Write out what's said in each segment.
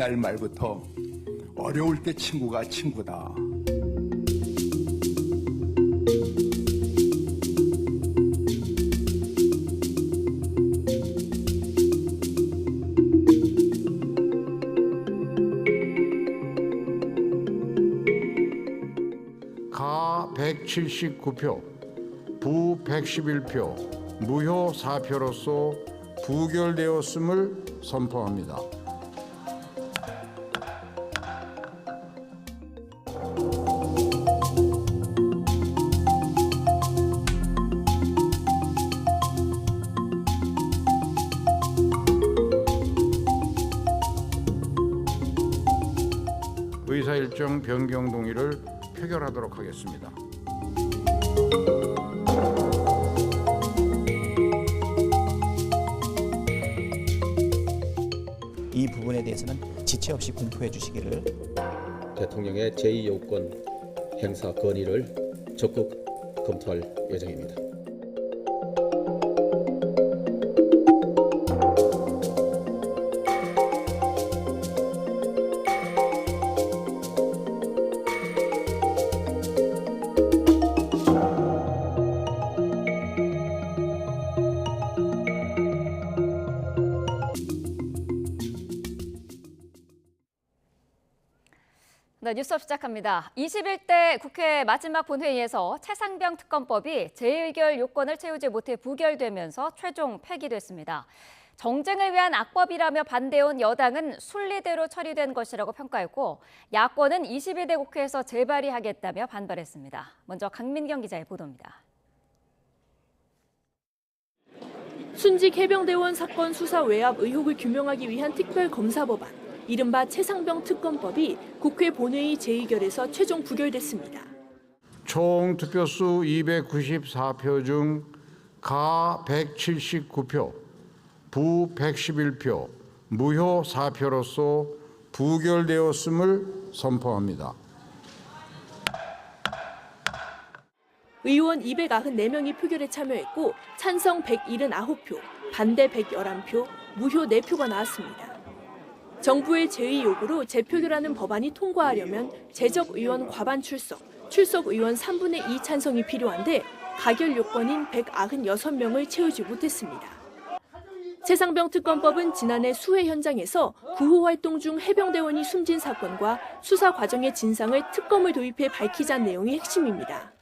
그날 말부터 어려울 때 친구가 친구다. 가 179표, 부 111표, 무효 4표로서 부결되었음을 선포합니다. 의사일정 변경 동의를 표결하도록 하겠습니다. 이 부분에 대해서는 지체 없이 공표해 주시기를. 대통령의 제2요구권 행사 건의를 적극 검토할 예정입니다. 네, 뉴스업 시작합니다. 21대 국회 마지막 본회의에서 최상병 특검법이 재의결 요건을 채우지 못해 부결되면서 최종 폐기됐습니다. 정쟁을 위한 악법이라며 반대해온 여당은 순리대로 처리된 것이라고 평가했고 야권은 22대 국회에서 재발의하겠다며 반발했습니다. 먼저 강민경 기자의 보도입니다. 순직 해병대원 사건 수사 외압 의혹을 규명하기 위한 특별검사법안. 이른바 최상병 특검법이 국회 본회의 재의결에서 최종 부결됐습니다. 총 투표수 294표 중 가 179표, 부 111표, 무효 4표로서 부결되었음을 선포합니다. 의원 294명이 표결에 참여했고 찬성 179표, 반대 111표, 무효 4표가 나왔습니다. 정부의 제의 요구로 재표결하는 법안이 통과하려면 재적 의원 과반 출석 의원 3분의 2 찬성이 필요한데 가결 요건인 196명을 채우지 못했습니다. 최상병 특검법은 지난해 수해 현장에서 구호 활동 중 해병대원이 숨진 사건과 수사 과정의 진상을 특검을 도입해 밝히자는 내용이 핵심입니다.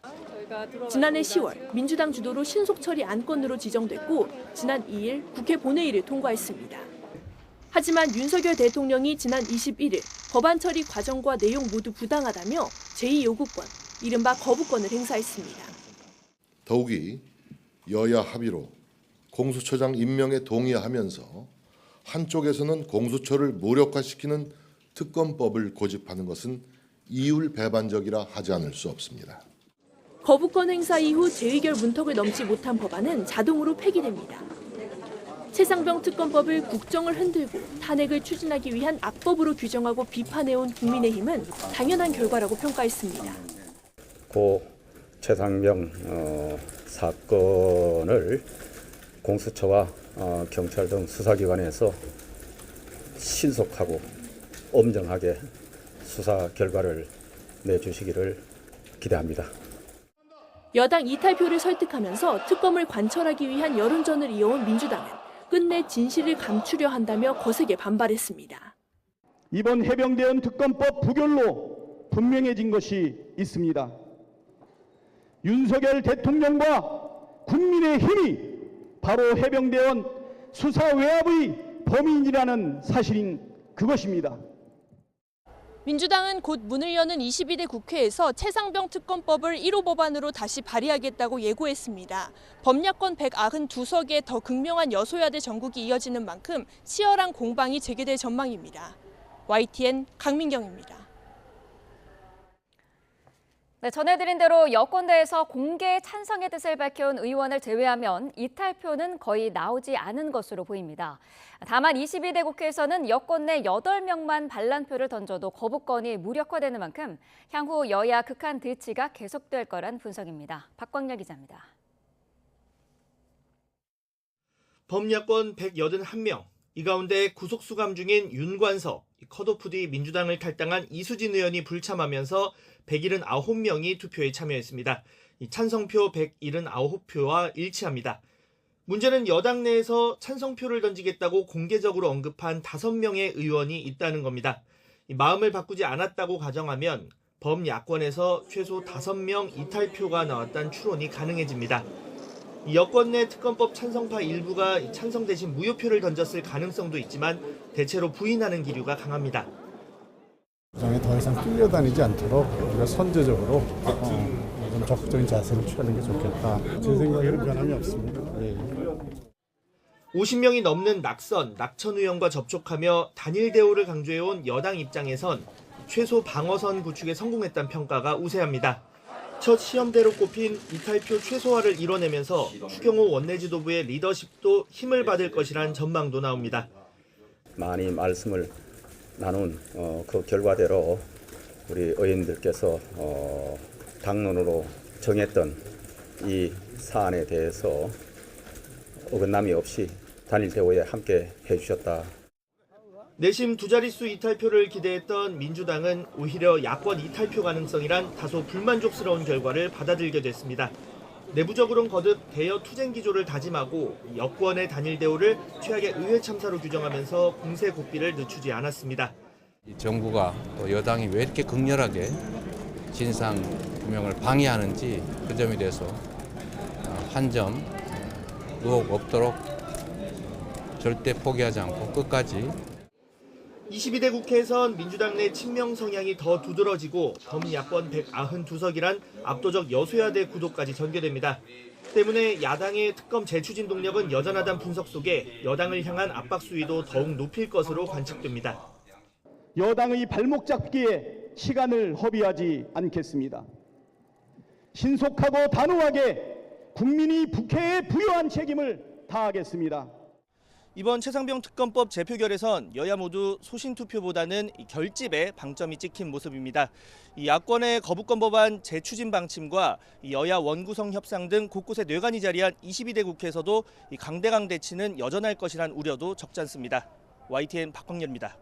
지난해 10월 민주당 주도로 신속 처리 안건으로 지정됐고 지난 2일 국회 본회의를 통과했습니다. 하지만 윤석열 대통령이 지난 21일 법안 처리 과정과 내용 모두 부당하다며 제2요구권, 이른바 거부권을 행사했습니다. 더욱이 여야 합의로 공수처장 임명에 동의하면서 한쪽에서는 공수처를 무력화시키는 특검법을 고집하는 것은 이율배반적이라 하지 않을 수 없습니다. 거부권 행사 이후 재의결 문턱을 넘지 못한 법안은 자동으로 폐기됩니다. 최상병 특검법을 국정을 흔들고 탄핵을 추진하기 위한 악법으로 규정하고 비판해온 국민의힘은 당연한 결과라고 평가했습니다. 고 최상병 사건을 공수처와 경찰 등 수사기관에서 신속하고 엄정하게 수사 결과를 내주시기를 기대합니다. 여당 이탈표를 설득하면서 특검을 관철하기 위한 여론전을 이어온 민주당은 끝내 진실을 감추려 한다며 거세게 반발했습니다. 이번 해병대원 특검법 부결로 분명해진 것이 있습니다. 윤석열 대통령과 국민의힘이 바로 해병대원 수사 외압의 범인이라는 사실인 그것입니다. 민주당은 곧 문을 여는 22대 국회에서 최상병 특검법을 1호 법안으로 다시 발의하겠다고 예고했습니다. 범야권 192석의 더 극명한 여소야대 전국이 이어지는 만큼 치열한 공방이 재개될 전망입니다. YTN 강민경입니다. 네, 전해드린 대로 여권내에서 공개 찬성의 뜻을 밝혀온 의원을 제외하면 이탈표는 거의 나오지 않은 것으로 보입니다. 다만 22대 국회에서는 여권 내 8명만 반란표를 던져도 거부권이 무력화되는 만큼 향후 여야 극한 대치가 계속될 거란 분석입니다. 박광렬 기자입니다. 범야권 181명, 이 가운데 구속수감 중인 윤관석, 컷오프 뒤 민주당을 탈당한 이수진 의원이 불참하면서 179명이 투표에 참여했습니다. 찬성표 179표와 일치합니다. 문제는 여당 내에서 찬성표를 던지겠다고 공개적으로 언급한 5명의 의원이 있다는 겁니다. 마음을 바꾸지 않았다고 가정하면 범야권에서 최소 5명 이탈표가 나왔다는 추론이 가능해집니다. 여권 내 특검법 찬성파 일부가 찬성 대신 무효표를 던졌을 가능성도 있지만 대체로 부인하는 기류가 강합니다. 당에 더 이상 끌려다니지 않도록 우리가 선제적으로 좀 적극적인 자세를 취하는 게 좋겠다. 제 생각에는 변함이 없습니다. 네. 50명이 넘는 낙천 의원과 접촉하며 단일 대우를 강조해온 여당 입장에선 최소 방어선 구축에 성공했다는 평가가 우세합니다. 첫 시험대로 꼽힌 이탈표 최소화를 이뤄내면서 추경호 원내지도부의 리더십도 힘을 받을 것이란 전망도 나옵니다. 많이 말씀을 나눈 그 결과대로 우리 의원들께서 당론으로 정했던 이 사안에 대해서 어긋남이 없이 단일 대우에 함께 해주셨다. 내심 두 자릿수 이탈표를 기대했던 민주당은 오히려 야권 이탈표 가능성이란 다소 불만족스러운 결과를 받아들게 됐습니다. 내부적으로는 거듭 대여 투쟁 기조를 다짐하고 여권의 단일 대우를 최악의 의회 참사로 규정하면서 공세 고삐를 늦추지 않았습니다. 정부가 또 여당이 왜 이렇게 극렬하게 진상 규명을 방해하는지 그 점에 대해서 한 점 의혹 없도록 절대 포기하지 않고 끝까지 22대 국회에선 민주당 내 친명 성향이 더 두드러지고 범야권 192석이란 압도적 여소야대 구도까지 전개됩니다. 때문에 야당의 특검 재추진 동력은 여전하다는 분석 속에 여당을 향한 압박 수위도 더욱 높일 것으로 관측됩니다. 여당의 발목 잡기에 시간을 허비하지 않겠습니다. 신속하고 단호하게 국민이 국회에 부여한 책임을 다하겠습니다. 이번 최상병 특검법 재표결에선 여야 모두 소신투표보다는 결집에 방점이 찍힌 모습입니다. 이 야권의 거부권 법안 재추진 방침과 여야 원구성 협상 등 곳곳에 뇌관이 자리한 22대 국회에서도 강대강 대치는 여전할 것이란 우려도 적지 않습니다. YTN 박광렬입니다.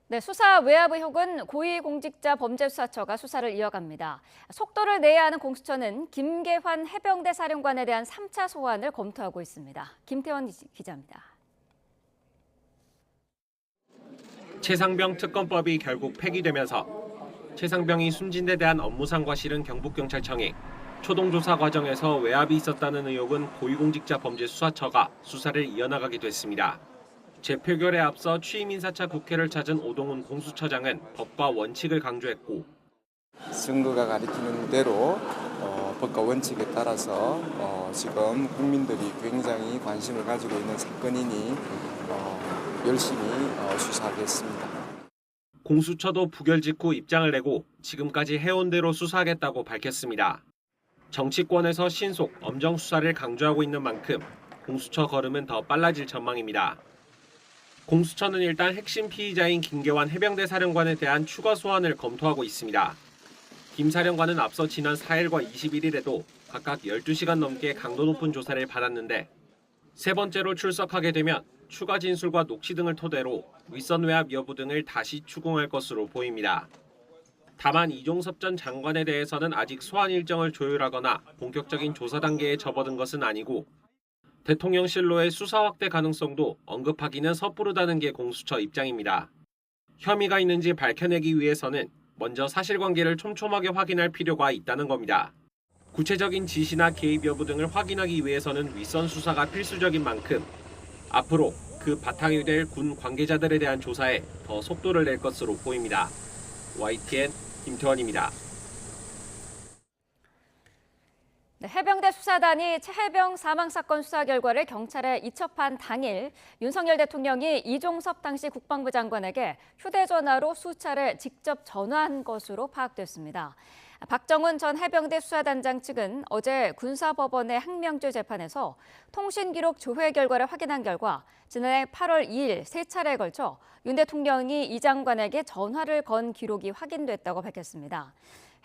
네, 수사 외압 의혹은 고위공직자범죄수사처가 수사를 이어갑니다. 속도를 내야 하는 공수처는 김계환 해병대 사령관에 대한 3차 소환을 검토하고 있습니다. 김태원 기자입니다. 최상병 특검법이 결국 폐기되면서 최상병이 숨진 데 대한 업무상 과실은 경북경찰청이, 초동조사 과정에서 외압이 있었다는 의혹은 고위공직자범죄수사처가 수사를 이어나가게 됐습니다. 재표결에 앞서 취임 인사차 국회를 찾은 오동훈 공수처장은 법과 원칙을 강조했고, 증거가 가리키는 대로 법과 원칙에 따라서 지금 국민들이 굉장히 관심을 가지고 있는 사건이니 열심히 수사하겠습니다. 공수처도 부결 직후 입장을 내고 지금까지 해온 대로 수사하겠다고 밝혔습니다. 정치권에서 신속, 엄정 수사를 강조하고 있는 만큼 공수처 걸음은 더 빨라질 전망입니다. 공수처는 일단 핵심 피의자인 김계환 해병대 사령관에 대한 추가 소환을 검토하고 있습니다. 김 사령관은 앞서 지난 4일과 21일에도 각각 12시간 넘게 강도 높은 조사를 받았는데, 세 번째로 출석하게 되면 추가 진술과 녹취 등을 토대로 윗선 외압 여부 등을 다시 추궁할 것으로 보입니다. 다만 이종섭 전 장관에 대해서는 아직 소환 일정을 조율하거나 본격적인 조사 단계에 접어든 것은 아니고, 대통령실로의 수사 확대 가능성도 언급하기는 섣부르다는 게 공수처 입장입니다. 혐의가 있는지 밝혀내기 위해서는 먼저 사실관계를 촘촘하게 확인할 필요가 있다는 겁니다. 구체적인 지시나 개입 여부 등을 확인하기 위해서는 윗선 수사가 필수적인 만큼 앞으로 그 바탕이 될 군 관계자들에 대한 조사에 더 속도를 낼 것으로 보입니다. YTN 김태원입니다. 네, 해병대 수사단이 최해병 사망 사건 수사 결과를 경찰에 이첩한 당일 윤석열 대통령이 이종섭 당시 국방부 장관에게 휴대전화로 수차례 직접 전화한 것으로 파악됐습니다. 박정훈 전 해병대 수사단장 측은 어제 군사법원의 항명죄 재판에서 통신기록 조회 결과를 확인한 결과 지난해 8월 2일 3차례에 걸쳐 윤 대통령이 이 장관에게 전화를 건 기록이 확인됐다고 밝혔습니다.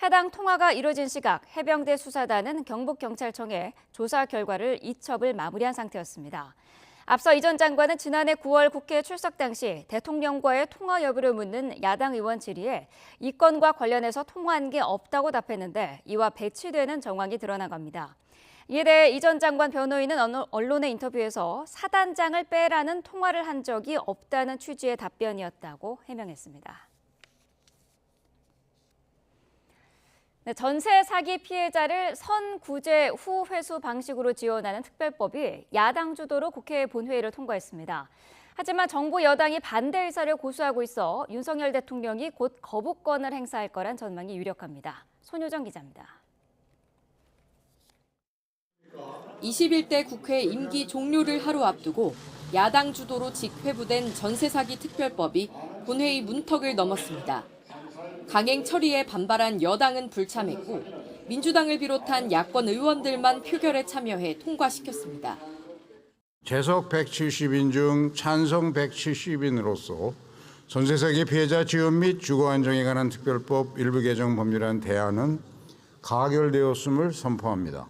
해당 통화가 이뤄진 시각 해병대 수사단은 경북경찰청에 조사 결과를 이첩을 마무리한 상태였습니다. 앞서 이 전 장관은 지난해 9월 국회 출석 당시 대통령과의 통화 여부를 묻는 야당 의원 질의에 이 건과 관련해서 통화한 게 없다고 답했는데 이와 배치되는 정황이 드러난 겁니다. 이에 대해 이 전 장관 변호인은 언론의 인터뷰에서 사단장을 빼라는 통화를 한 적이 없다는 취지의 답변이었다고 해명했습니다. 전세 사기 피해자를 선구제 후 회수 방식으로 지원하는 특별법이 야당 주도로 국회 본회의를 통과했습니다. 하지만 정부 여당이 반대 의사를 고수하고 있어 윤석열 대통령이 곧 거부권을 행사할 거란 전망이 유력합니다. 손효정 기자입니다. 21대 국회 임기 종료를 하루 앞두고 야당 주도로 직회부된 전세 사기 특별법이 본회의 문턱을 넘었습니다. 강행 처리에 반발한 여당은 불참했고 민주당을 비롯한 야권 의원들만 표결에 참여해 통과시켰습니다. 재석 170인 중 찬성 170인으로서 전세 사기 피해자 지원 및 주거 안정에 관한 특별법 일부 개정 법률안 대안은 가결되었음을 선포합니다.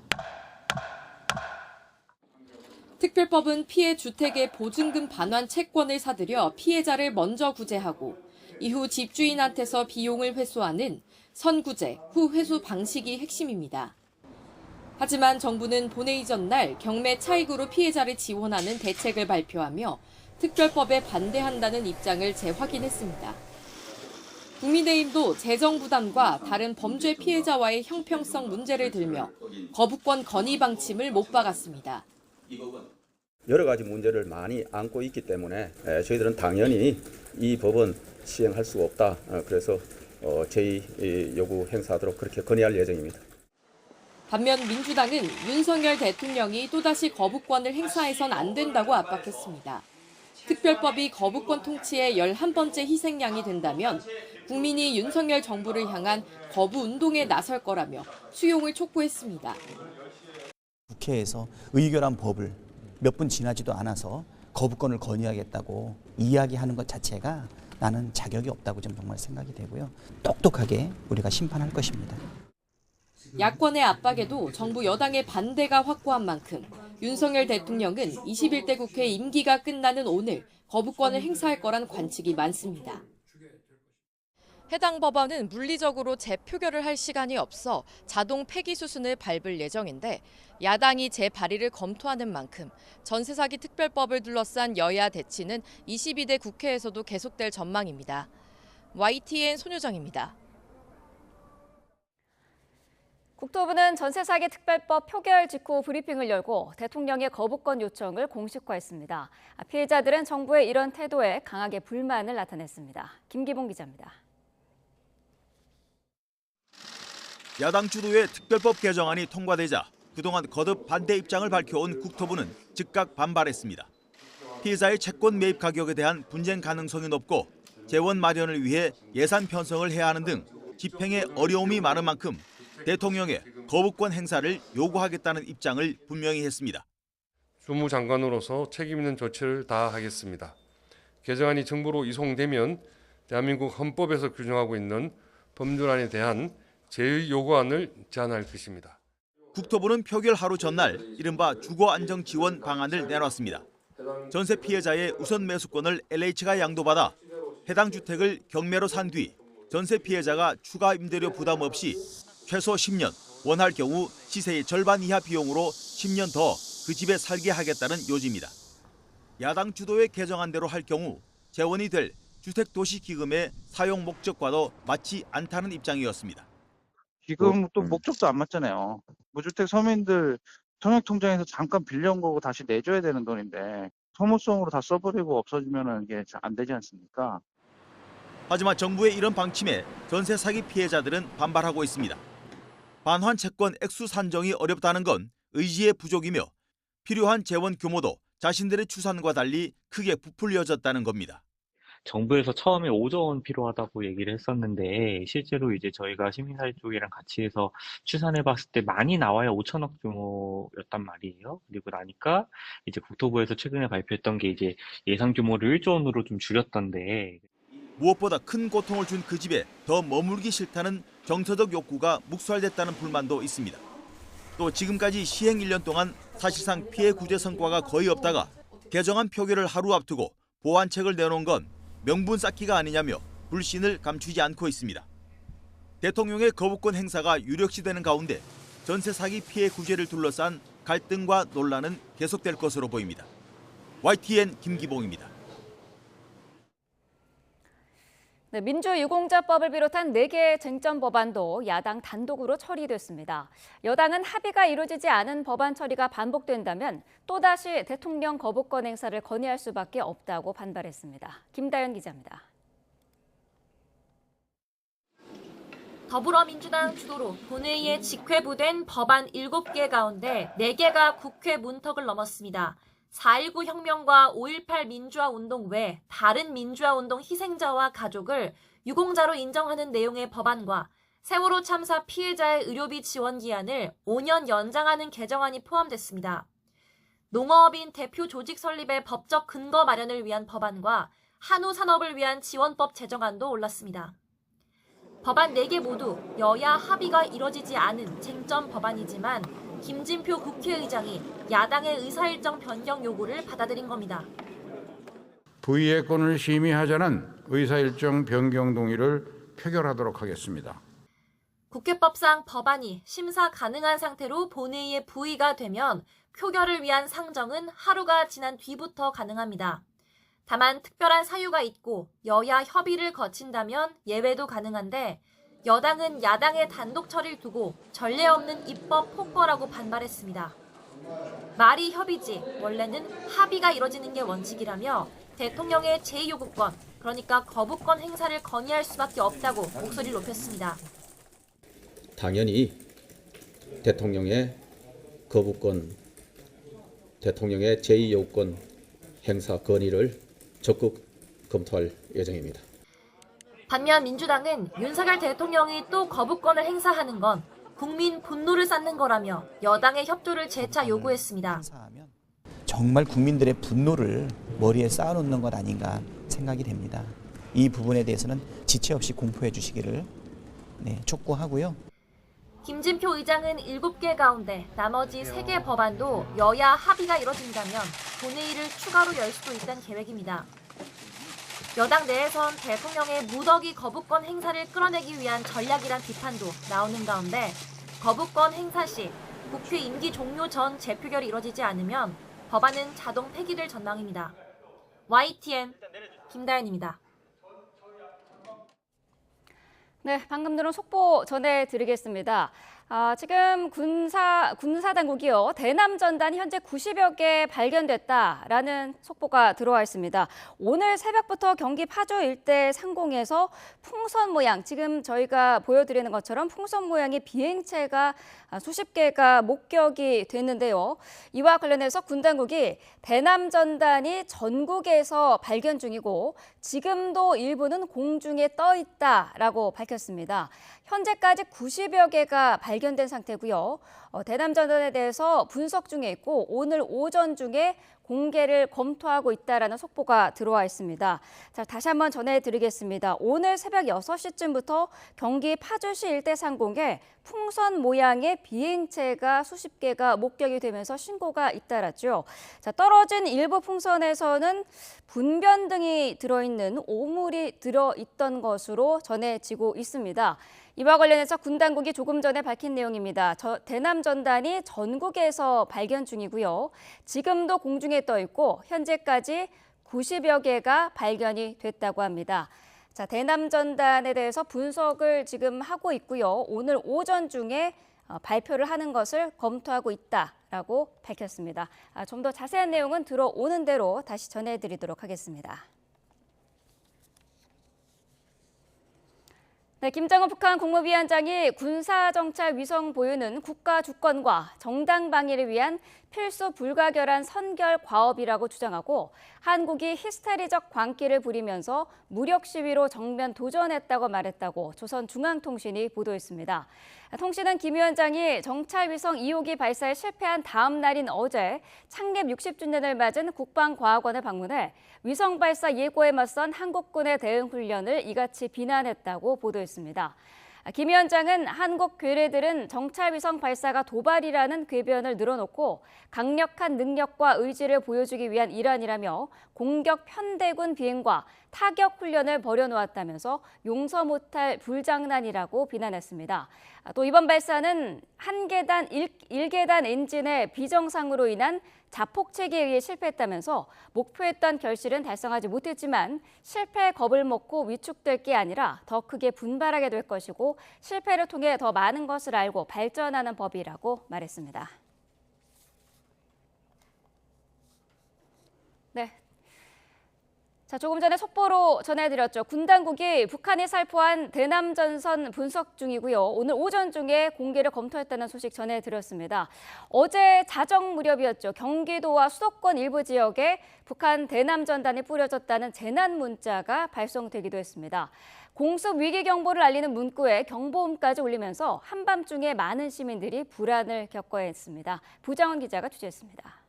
특별법은 피해 주택의 보증금 반환 채권을 사들여 피해자를 먼저 구제하고 이후 집주인한테서 비용을 회수하는 선구제 후 회수 방식이 핵심입니다. 하지만 정부는 본회의 전날 경매 차익으로 피해자를 지원하는 대책을 발표하며 특별법에 반대한다는 입장을 재확인했습니다. 국민의힘도 재정 부담과 다른 범죄 피해자와의 형평성 문제를 들며 거부권 건의 방침을 못 박았습니다. 여러 가지 문제를 많이 안고 있기 때문에 저희들은 당연히 이 법은 시행할 수가 없다. 그래서 저희 요구 행사하도록 그렇게 건의할 예정입니다. 반면 민주당은 윤석열 대통령이 또다시 거부권을 행사해선 안 된다고 압박했습니다. 특별법이 거부권 통치의 11번째 희생양이 된다면 국민이 윤석열 정부를 향한 거부 운동에 나설 거라며 수용을 촉구했습니다. 국회에서 의결한 법을 몇 분 지나지도 않아서 거부권을 건의하겠다고 이야기하는 것 자체가 나는 자격이 없다고 좀 정말 생각이 되고요. 똑똑하게 우리가 심판할 것입니다. 야권의 압박에도 정부 여당의 반대가 확고한 만큼 윤석열 대통령은 21대 국회 임기가 끝나는 오늘 거부권을 행사할 거란 관측이 많습니다. 해당 법안은 물리적으로 재표결을 할 시간이 없어 자동 폐기 수순을 밟을 예정인데 야당이 재발의를 검토하는 만큼 전세 사기 특별법을 둘러싼 여야 대치는 22대 국회에서도 계속될 전망입니다. YTN 손효정입니다. 국토부는 전세 사기 특별법 표결 직후 브리핑을 열고 대통령의 거부권 요청을 공식화했습니다. 피해자들은 정부의 이런 태도에 강하게 불만을 나타냈습니다. 김기봉 기자입니다. 야당 주도의 특별법 개정안이 통과되자 그동안 거듭 반대 입장을 밝혀온 국토부는 즉각 반발했습니다. 피해자의 채권 매입 가격에 대한 분쟁 가능성이 높고 재원 마련을 위해 예산 편성을 해야 하는 등 집행에 어려움이 많은 만큼 대통령의 거부권 행사를 요구하겠다는 입장을 분명히 했습니다. 주무장관으로서 책임 있는 조치를 다하겠습니다. 개정안이 정부로 이송되면 대한민국 헌법에서 규정하고 있는 법률안에 대한 제의 요구안을 제안할 것입니다. 국토부는 표결 하루 전날 이른바 주거안정 지원 방안을 내놨습니다. 전세 피해자의 우선 매수권을 LH가 양도받아 해당 주택을 경매로 산 뒤 전세 피해자가 추가 임대료 부담 없이 최소 10년, 원할 경우 시세의 절반 이하 비용으로 10년 더 그 집에 살게 하겠다는 요지입니다. 야당 주도의 개정안대로 할 경우 재원이 될 주택도시기금의 사용 목적과도 맞지 않다는 입장이었습니다. 지금 또 목적도 안 맞잖아요. 무주택 서민들 청약통장에서 잠깐 빌려온 거고 다시 내줘야 되는 돈인데 소모성으로 다 써버리고 없어지면 이게 안 되지 않습니까? 하지만 정부의 이런 방침에 전세 사기 피해자들은 반발하고 있습니다. 반환 채권 액수 산정이 어렵다는 건 의지의 부족이며 필요한 재원 규모도 자신들의 추산과 달리 크게 부풀려졌다는 겁니다. 정부에서 처음에 5조 원 필요하다고 얘기를 했었는데 실제로 이제 저희가 시민사회 쪽이랑 같이 해서 추산해봤을 때 많이 나와야 5천억 규모였단 말이에요. 그리고 나니까 이제 국토부에서 최근에 발표했던 게 이제 예상 규모를 1조 원으로 좀 줄였던데. 무엇보다 큰 고통을 준 그 집에 더 머물기 싫다는 정서적 욕구가 묵살됐다는 불만도 있습니다. 또 지금까지 시행 1년 동안 사실상 피해 구제 성과가 거의 없다가 개정안 표결을 하루 앞두고 보완책을 내놓은 건 명분 쌓기가 아니냐며 불신을 감추지 않고 있습니다. 대통령의 거부권 행사가 유력시되는 가운데 전세 사기 피해 구제를 둘러싼 갈등과 논란은 계속될 것으로 보입니다. YTN 김기봉입니다. 네, 민주유공자법을 비롯한 4개의 쟁점 법안도 야당 단독으로 처리됐습니다. 여당은 합의가 이루어지지 않은 법안 처리가 반복된다면 또다시 대통령 거부권 행사를 건의할 수밖에 없다고 반발했습니다. 김다연 기자입니다. 더불어민주당 주도로 본회의에 직회부된 법안 7개 가운데 4개가 국회 문턱을 넘었습니다. 4.19 혁명과 5.18 민주화운동 외 다른 민주화운동 희생자와 가족을 유공자로 인정하는 내용의 법안과 세월호 참사 피해자의 의료비 지원 기한을 5년 연장하는 개정안이 포함됐습니다. 농어업인 대표 조직 설립의 법적 근거 마련을 위한 법안과 한우 산업을 위한 지원법 제정안도 올랐습니다. 법안 4개 모두 여야 합의가 이뤄지지 않은 쟁점 법안이지만 김진표 국회의장이 야당의 의사일정 변경 요구를 받아들인 겁니다. 부의회권을 심의하자는 의사일정 변경 동의를 표결하도록 하겠습니다. 국회법상 법안이 심사 가능한 상태로 본회의에 부의가 되면 표결을 위한 상정은 하루가 지난 뒤부터 가능합니다. 다만 특별한 사유가 있고 여야 협의를 거친다면 예외도 가능한데 여당은 야당의 단독 처리를 두고 전례 없는 입법 폭거라고 반발했습니다. 말이 협의지 원래는 합의가 이뤄지는 게 원칙이라며 대통령의 제2요구권, 그러니까 거부권 행사를 건의할 수밖에 없다고 목소리를 높였습니다. 당연히 대통령의 거부권, 대통령의 제2요구권 행사 건의를 적극 검토할 예정입니다. 반면 민주당은 윤석열 대통령이 또 거부권을 행사하는 건 국민 분노를 쌓는 거라며 여당의 협조를 재차 요구했습니다. 정말 국민들의 분노를 머리에 쌓아놓는 것 아닌가 생각이 됩니다. 이 부분에 대해서는 지체 없이 공포해 주시기를 촉구하고요. 김진표 의장은 7개 가운데 나머지 3개 법안도 여야 합의가 이뤄진다면 본회의를 추가로 열 수도 있다는 계획입니다. 여당 내에선 대통령의 무더기 거부권 행사를 끌어내기 위한 전략이란 비판도 나오는 가운데 거부권 행사 시 국회 임기 종료 전 재표결이 이뤄지지 않으면 법안은 자동 폐기될 전망입니다. YTN 김다연입니다. 네, 방금 들은 속보 전해드리겠습니다. 지금 군사당국이요. 대남전단이 현재 90여 개 발견됐다라는 속보가 들어와 있습니다. 오늘 새벽부터 경기 파주 일대 상공에서 풍선 모양, 지금 저희가 보여드리는 것처럼 풍선 모양의 비행체가 수십 개가 목격이 됐는데요. 이와 관련해서 군 당국이 대남전단이 전국에서 발견 중이고 지금도 일부는 공중에 떠 있다라고 밝혔습니다. 현재까지 90여 개가 발견된 상태고요. 대남전단에 대해서 분석 중에 있고 오늘 오전 중에 공개를 검토하고 있다라는 속보가 들어와 있습니다. 자, 다시 한번 전해드리겠습니다. 오늘 새벽 6시쯤부터 경기 파주시 일대 상공에 풍선 모양의 비행체가 수십 개가 목격이 되면서 신고가 잇따랐죠. 자, 떨어진 일부 풍선에서는 분변 등이 들어있는 오물이 들어있던 것으로 전해지고 있습니다. 이와 관련해서 군 당국이 조금 전에 밝힌 내용입니다. 대남전단이 전국에서 발견 중이고요. 지금도 공중에 떠 있고 현재까지 90여 개가 발견이 됐다고 합니다. 자, 대남전단에 대해서 분석을 지금 하고 있고요. 오늘 오전 중에 발표를 하는 것을 검토하고 있다라고 밝혔습니다. 좀 더 자세한 내용은 들어오는 대로 다시 전해드리도록 하겠습니다. 네, 김정은 북한 국무위원장이 군사정찰 위성 보유는 국가 주권과 정당 방위를 위한 필수 불가결한 선결 과업이라고 주장하고 한국이 히스테리적 광기를 부리면서 무력 시위로 정면 도전했다고 말했다고 조선중앙통신이 보도했습니다. 통신은 김 위원장이 정찰 위성 2호기 발사에 실패한 다음 날인 어제 창립 60주년을 맞은 국방과학원을 방문해 위성 발사 예고에 맞선 한국군의 대응 훈련을 이같이 비난했다고 보도했습니다. 김 위원장은 한국 괴뢰들은 정찰위성 발사가 도발이라는 궤변을 늘어놓고 강력한 능력과 의지를 보여주기 위한 일환이라며 공격 편대군 비행과 타격 훈련을 벌여놓았다면서 용서 못할 불장난이라고 비난했습니다. 또 이번 발사는 1계단 엔진의 비정상으로 인한 자폭책에 의해 실패했다면서 목표했던 결실은 달성하지 못했지만 실패의 겁을 먹고 위축될 게 아니라 더 크게 분발하게 될 것이고 실패를 통해 더 많은 것을 알고 발전하는 법이라고 말했습니다. 네. 자, 조금 전에 속보로 전해드렸죠. 군 당국이 북한이 살포한 대남전선 분석 중이고요. 오늘 오전 중에 공개를 검토했다는 소식 전해드렸습니다. 어제 자정 무렵이었죠. 경기도와 수도권 일부 지역에 북한 대남전단이 뿌려졌다는 재난 문자가 발송되기도 했습니다. 공습 위기 경보를 알리는 문구에 경보음까지 울리면서 한밤중에 많은 시민들이 불안을 겪어야 했습니다. 부장원 기자가 취재했습니다.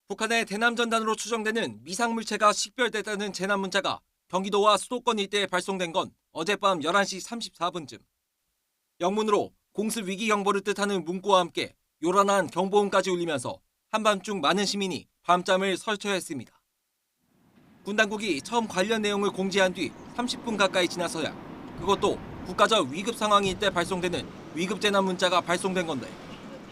북한의 대남전단으로 추정되는 미상물체가 식별됐다는 재난 문자가 경기도와 수도권 일대에 발송된 건 어젯밤 11시 34분쯤. 영문으로 공습 위기 경보를 뜻하는 문구와 함께 요란한 경보음까지 울리면서 한밤중 많은 시민이 밤잠을 설쳐야 했습니다. 군 당국이 처음 관련 내용을 공지한 뒤 30분 가까이 지나서야 그것도 국가적 위급 상황일 때 발송되는 위급 재난 문자가 발송된 건데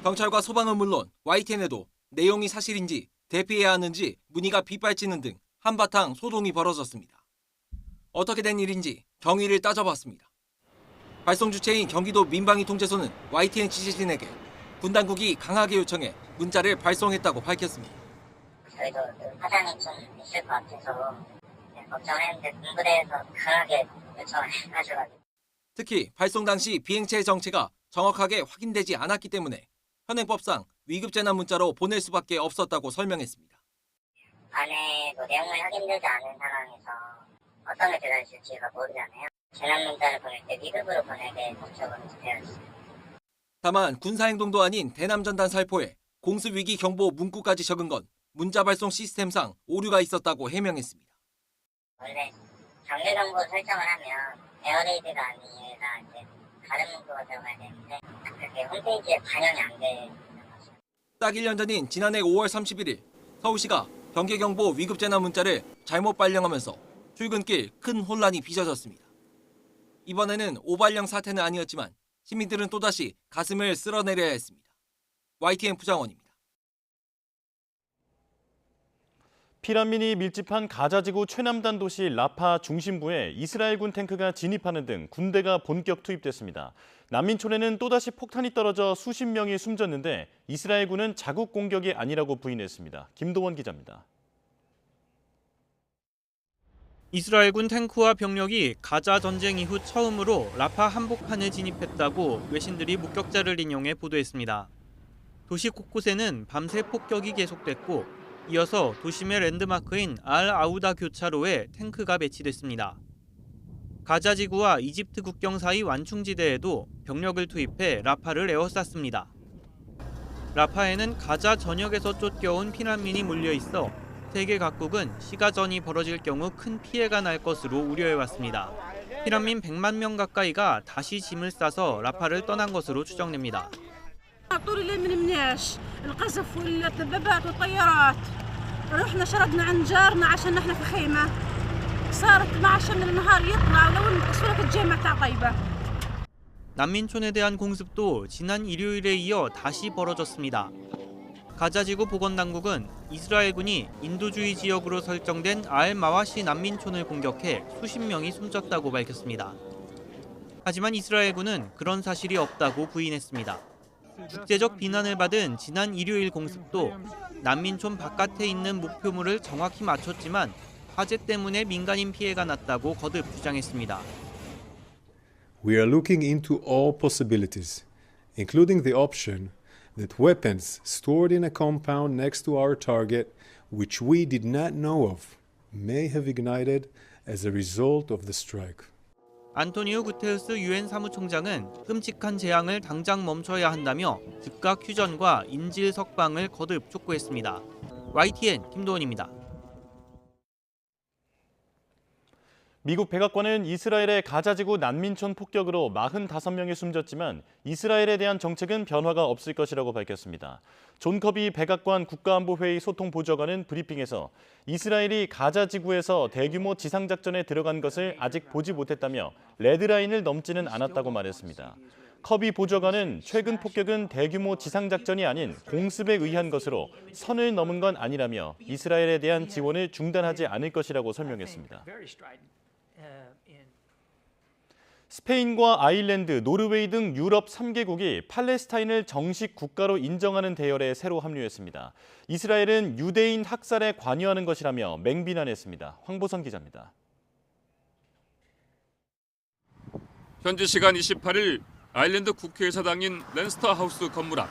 경찰과 소방은 물론 YTN에도 내용이 사실인지 대피해야 하는지 문의가 빗발치는 등 한바탕 소동이 벌어졌습니다. 어떻게 된 일인지 경위를 따져봤습니다. 발송 주체인 경기도 민방위 통제소는 YTN 취재진에게 군 당국이 강하게 요청해 문자를 발송했다고 밝혔습니다. 저희도 파장이 좀 있을 것 같아서 걱정했는데 군부대에서 강하게 요청을 해가지고 특히 발송 당시 비행체의 정체가 정확하게 확인되지 않았기 때문에 현행법상 위급재난 문자로 보낼 수밖에 없었다고 설명했습니다. 안에 내용을 확인되지 않은 상황에서 어떤 게 들어있을지가 모르잖아요. 재난 문자를 보낼 때 위급으로 보내게 목적으로 되어 있습니다. 다만 군사행동도 아닌 대남전단 살포에 공습위기 경보 문구까지 적은 건 문자 발송 시스템상 오류가 있었다고 해명했습니다. 원래 경계경보 설정을 하면 에어레이드가 아니라 이제 다른 문구가 들어가야 되는데 그게 홈페이지에 반영이 안 돼. 딱 1년 전인 지난해 5월 31일 서울시가 경계경보 위급재난 문자를 잘못 발령하면서 출근길 큰 혼란이 빚어졌습니다. 이번에는 오발령 사태는 아니었지만 시민들은 또다시 가슴을 쓸어내려야 했습니다. YTN 부장원입니다. 피난민이 밀집한 가자지구 최남단 도시 라파 중심부에 이스라엘군 탱크가 진입하는 등 군대가 본격 투입됐습니다. 난민촌에는 또다시 폭탄이 떨어져 수십 명이 숨졌는데 이스라엘군은 자국 공격이 아니라고 부인했습니다. 김도원 기자입니다. 이스라엘군 탱크와 병력이 가자 전쟁 이후 처음으로 라파 한복판에 진입했다고 외신들이 목격자를 인용해 보도했습니다. 도시 곳곳에는 밤새 폭격이 계속됐고 이어서 도심의 랜드마크인 알 아우다 교차로에 탱크가 배치됐습니다. 가자 지구와 이집트 국경 사이 완충지대에도 병력을 투입해 라파를 에워쌌습니다. 라파에는 가자 전역에서 쫓겨온 피난민이 몰려 있어 세계 각국은 시가전이 벌어질 경우 큰 피해가 날 것으로 우려해왔습니다. 피난민 100만 명 가까이가 다시 짐을 싸서 라파를 떠난 것으로 추정됩니다. طول الليل ما نمناش القصف والدبابات والطيارات رحنا شردنا عن جارنا عشان نحن في خيمه صار 12 من النهار يطلع ولو انقصوا لك الجامع تاع طيبه 난민촌에 대한 공습도 지난 일요일에 이어 다시 벌어졌습니다. 가자지구 보건당국은 이스라엘군이 인도주의 지역으로 설정된 알-마와시 난민촌을 공격해 수십 명이 숨졌다고 밝혔습니다. 하지만 이스라엘군은 그런 사실이 없다고 부인했습니다. 국제적 비난을 받은 지난 일요일 공습도 난민촌 바깥에 있는 목표물을 정확히 맞췄지만 화재 때문에 민간인 피해가 났다고 거듭 주장했습니다. We are looking into all possibilities, including the option that weapons stored in a compound next to our target, which we did not know of, may have ignited as a result of the strike. 안토니오 구테르스 유엔 사무총장은 끔찍한 재앙을 당장 멈춰야 한다며 즉각 휴전과 인질 석방을 거듭 촉구했습니다. YTN 김도원입니다. 미국 백악관은 이스라엘의 가자지구 난민촌 폭격으로 45명이 숨졌지만 이스라엘에 대한 정책은 변화가 없을 것이라고 밝혔습니다. 존 커비 백악관 국가안보회의 소통보좌관은 브리핑에서 이스라엘이 가자지구에서 대규모 지상작전에 들어간 것을 아직 보지 못했다며 레드라인을 넘지는 않았다고 말했습니다. 커비 보좌관은 최근 폭격은 대규모 지상작전이 아닌 공습에 의한 것으로 선을 넘은 건 아니라며 이스라엘에 대한 지원을 중단하지 않을 것이라고 설명했습니다. 스페인과 아일랜드, 노르웨이 등 유럽 3개국이 팔레스타인을 정식 국가로 인정하는 대열에 새로 합류했습니다. 이스라엘은 유대인 학살에 관여하는 것이라며 맹비난했습니다. 황보선 기자입니다. 현지 시간 28일 아일랜드 국회의사당인 랜스터 하우스 건물 앞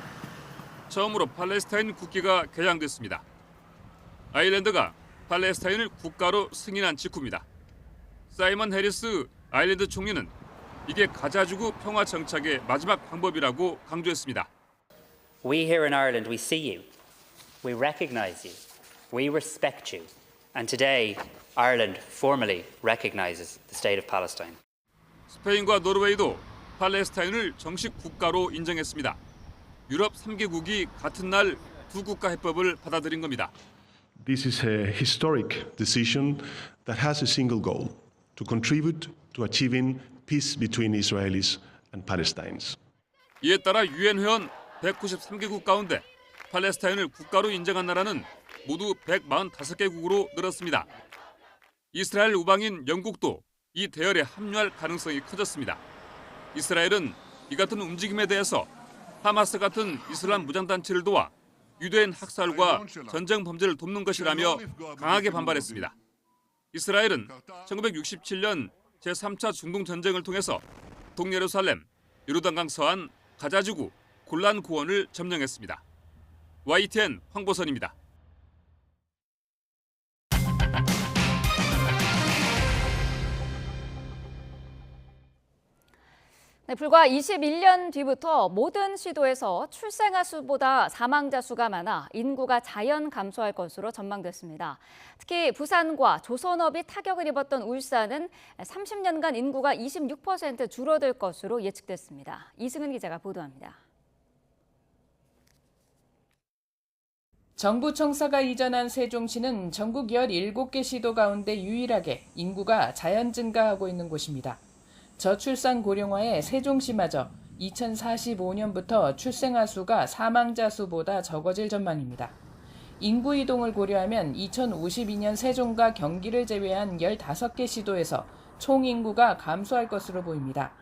처음으로 팔레스타인 국기가 개양됐습니다. 아일랜드가 팔레스타인을 국가로 승인한 직후입니다. 사이먼 해리스 아일랜드 총리는 이게 가자지구 평화 정착의 마지막 방법이라고 강조했습니다. We here in Ireland, we see you, we recognize you, we respect you, and today Ireland formally recognizes the state of Palestine. 스페인과 노르웨이도 팔레스타인을 정식 국가로 인정했습니다. 유럽 3개국이 같은 날 두 국가 해법을 받아들인 겁니다. This is a historic decision that has a single goal: to contribute to achieving peace between Israelis and Palestinians. 이에 따라 유엔 회원 193개국 가운데 팔레스타인을 국가로 인정한 나라는 모두 145개국으로 늘었습니다. 이스라엘 우방인 영국도 이 대열에 합류할 가능성이 커졌습니다. 이스라엘은 이 같은 움직임에 대해서 하마스 같은 이슬람 무장단체를 도와 유대인 학살과 전쟁 범죄를 돕는 것이라며 강하게 반발했습니다. 이스라엘은 1967년 제3차 중동 전쟁을 통해서 동예루살렘, 요르단강 서안, 가자지구, 골란 고원을 점령했습니다. YTN 황보선입니다. 네, 불과 21년 뒤부터 모든 시도에서 출생아 수보다 사망자 수가 많아 인구가 자연 감소할 것으로 전망됐습니다. 특히 부산과 조선업이 타격을 입었던 울산은 30년간 인구가 26% 줄어들 것으로 예측됐습니다. 이승은 기자가 보도합니다. 정부 청사가 이전한 세종시는 전국 17개 시도 가운데 유일하게 인구가 자연 증가하고 있는 곳입니다. 저출산 고령화에 세종시마저 2045년부터 출생아 수가 사망자 수보다 적어질 전망입니다. 인구 이동을 고려하면 2052년 세종과 경기를 제외한 15개 시도에서 총 인구가 감소할 것으로 보입니다.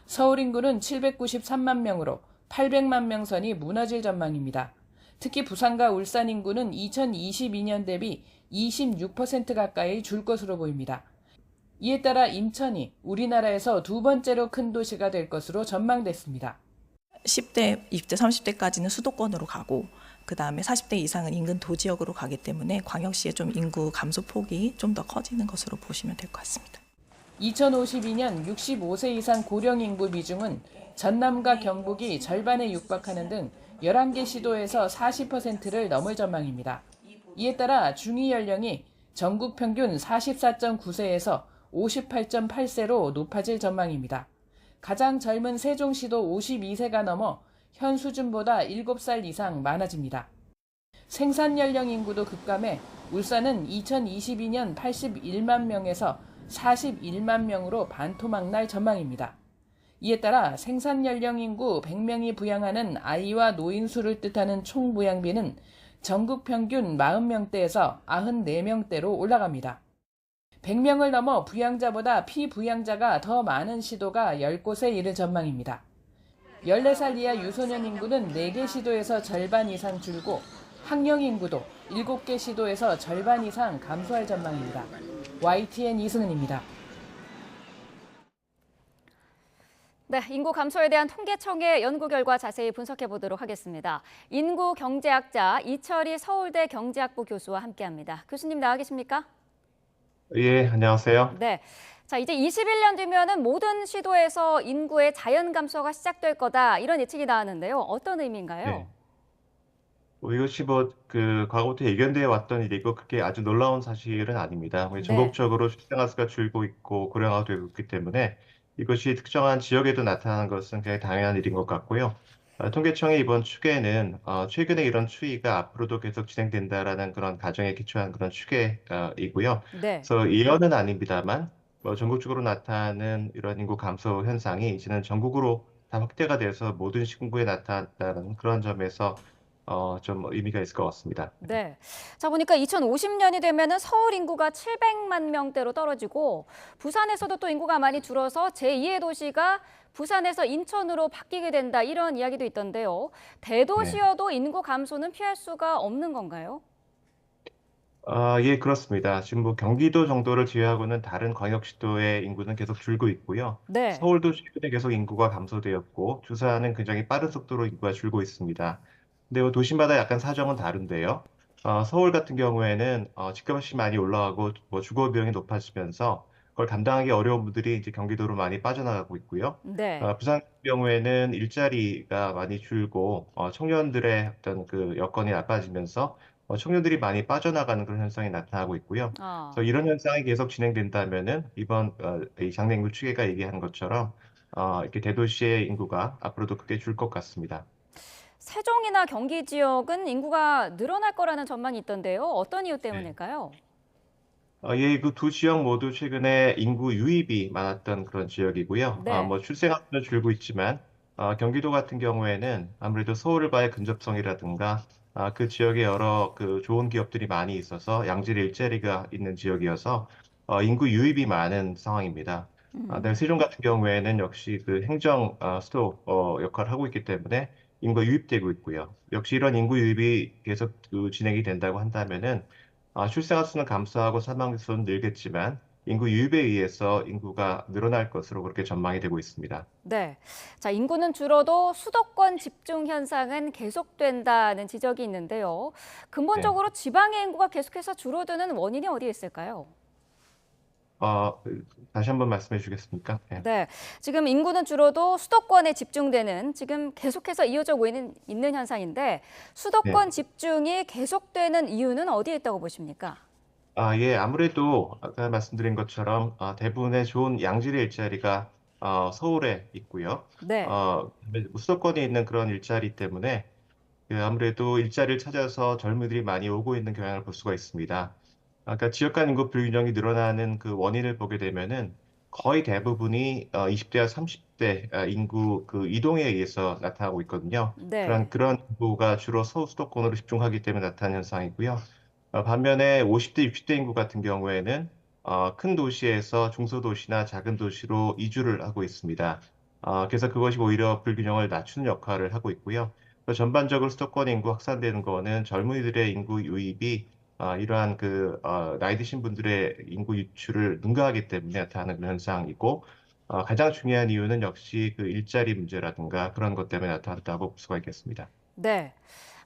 서울 인구는 793만 명으로 800만 명 선이 무너질 전망입니다. 특히 부산과 울산 인구는 2022년 대비 26% 가까이 줄 것으로 보입니다. 이에 따라 인천이 우리나라에서 두 번째로 큰 도시가 될 것으로 전망됐습니다. 10대, 20대, 30대까지는 수도권으로 가고 그다음에 40대 이상은 인근 도지역으로 가기 때문에 광역시의 좀 인구 감소 폭이 좀 더 커지는 것으로 보시면 될 것 같습니다. 2052년 65세 이상 고령 인구 비중은 전남과 경북이 절반에 육박하는 등 11개 시도에서 40%를 넘을 전망입니다. 이에 따라 중위 연령이 전국 평균 44.9세에서 58.8세로 높아질 전망입니다. 가장 젊은 세종시도 52세가 넘어 현 수준보다 7살 이상 많아집니다. 생산 연령 인구도 급감해 울산은 2022년 81만 명에서 41만 명으로 반토막 날 전망입니다. 이에 따라 생산 연령 인구 100명이 부양하는 아이와 노인 수를 뜻하는 총 부양비는 전국 평균 40명대에서 94명대로 올라갑니다. 100명을 넘어 부양자보다 피부양자가 더 많은 시도가 10곳에 이를 전망입니다. 14살 이하 유소년 인구는 4개 시도에서 절반 이상 줄고 학령 인구도 7개 시도에서 절반 이상 감소할 전망입니다. YTN 이승은입니다. 네, 인구 감소에 대한 통계청의 연구 결과 자세히 분석해 보도록 하겠습니다. 인구 경제학자 이철희 서울대 경제학부 교수와 함께합니다. 교수님 나와 계십니까? 예, 안녕하세요. 네. 자, 이제 21년 뒤면은 모든 시도에서 인구의 자연 감소가 시작될 거다 이런 예측이 나왔는데요. 어떤 의미인가요? 네. 이것이 과거부터 예견되어 왔던 일이고 그게 아주 놀라운 사실은 아닙니다. 네. 전국적으로 출생아 수가 줄고 있고 고령화가 되고 있기 때문에 이것이 특정한 지역에도 나타나는 것은 굉장히 당연한 일인 것 같고요. 통계청의 이번 추계는 최근에 이런 추이가 앞으로도 계속 진행된다라는 그런 가정에 기초한 그런 추계이고요. 네. 그래서 예언은 아닙니다만 전국적으로 나타나는 이런 인구 감소 현상이 이제는 전국으로 다 확대가 돼서 모든 시군구에 나타났다는 그런 점에서 좀 의미가 있을 것 같습니다. 네. 자, 보니까 2050년이 되면은 서울 인구가 700만 명대로 떨어지고 부산에서도 또 인구가 많이 줄어서 제2의 도시가 부산에서 인천으로 바뀌게 된다 이런 이야기도 있던데요. 대도시여도 인구 감소는 피할 수가 없는 건가요? 예, 그렇습니다. 지금 경기도 정도를 제외하고는 다른 광역시도의 인구는 계속 줄고 있고요. 네. 서울도 최근에 계속 인구가 감소되었고, 부산은 굉장히 빠른 속도로 인구가 줄고 있습니다. 근데 도시마다 약간 사정은 다른데요. 서울 같은 경우에는 집값이 많이 올라가고 주거 비용이 높아지면서 그걸 감당하기 어려운 분들이 이제 경기도로 많이 빠져나가고 있고요. 네. 부산 같은 경우에는 일자리가 많이 줄고 청년들의 어떤 그 여건이 나빠지면서 청년들이 많이 빠져나가는 그런 현상이 나타나고 있고요. 그래서 이런 현상이 계속 진행된다면은 이번 이 장래 인구 추계가 얘기한 것처럼 이렇게 대도시의 인구가 앞으로도 크게 줄 것 같습니다. 세종이나 경기 지역은 인구가 늘어날 거라는 전망이 있던데요. 어떤 이유 때문일까요? 예, 그 두 지역 모두 최근에 인구 유입이 많았던 그런 지역이고요. 네. 출생아 수는 줄고 있지만 경기도 같은 경우에는 아무래도 서울과의 근접성이라든가 그 지역에 여러 그 좋은 기업들이 많이 있어서 양질 일자리가 있는 지역이어서 인구 유입이 많은 상황입니다. 그다음에 세종 같은 경우에는 역시 그 행정 수도 역할을 하고 있기 때문에 인구가 유입되고 있고요. 역시 이런 인구 유입이 계속 진행이 된다고 한다면은 출생아 수는 감소하고 사망 수는 늘겠지만 인구 유입에 의해서 인구가 늘어날 것으로 그렇게 전망이 되고 있습니다. 네. 자, 인구는 줄어도 수도권 집중 현상은 계속된다는 지적이 있는데요. 근본적으로 지방의 인구가 계속해서 줄어드는 원인이 어디에 있을까요? 다시 한번 말씀해 주시겠습니까? 네. 네. 지금 인구는 줄어도 수도권에 집중되는 지금 계속해서 이어져 오고 있는 현상인데 수도권 집중이 계속되는 이유는 어디에 있다고 보십니까? 예, 아무래도 아까 말씀드린 것처럼 대부분의 좋은 양질의 일자리가 서울에 있고요. 네. 수도권에 있는 그런 일자리 때문에 아무래도 일자리를 찾아서 젊은이들이 많이 오고 있는 경향을 볼 수가 있습니다. 그러니까 지역 간 인구 불균형이 늘어나는 그 원인을 보게 되면은 거의 대부분이 20대와 30대 인구 그 이동에 의해서 나타나고 있거든요. 네. 그런 인구가 주로 수도권으로 집중하기 때문에 나타나는 현상이고요. 반면에 50대, 60대 인구 같은 경우에는 큰 도시에서 중소도시나 작은 도시로 이주를 하고 있습니다. 그래서 그것이 오히려 불균형을 낮추는 역할을 하고 있고요. 전반적으로 수도권 인구 확산되는 거는 젊은이들의 인구 유입이 이러한 나이 드신 분들의 인구 유출을 능가하기 때문에 나타나는 그런 현상이고 가장 중요한 이유는 역시 그 일자리 문제라든가 그런 것 때문에 나타났다고 볼 수가 있겠습니다. 네.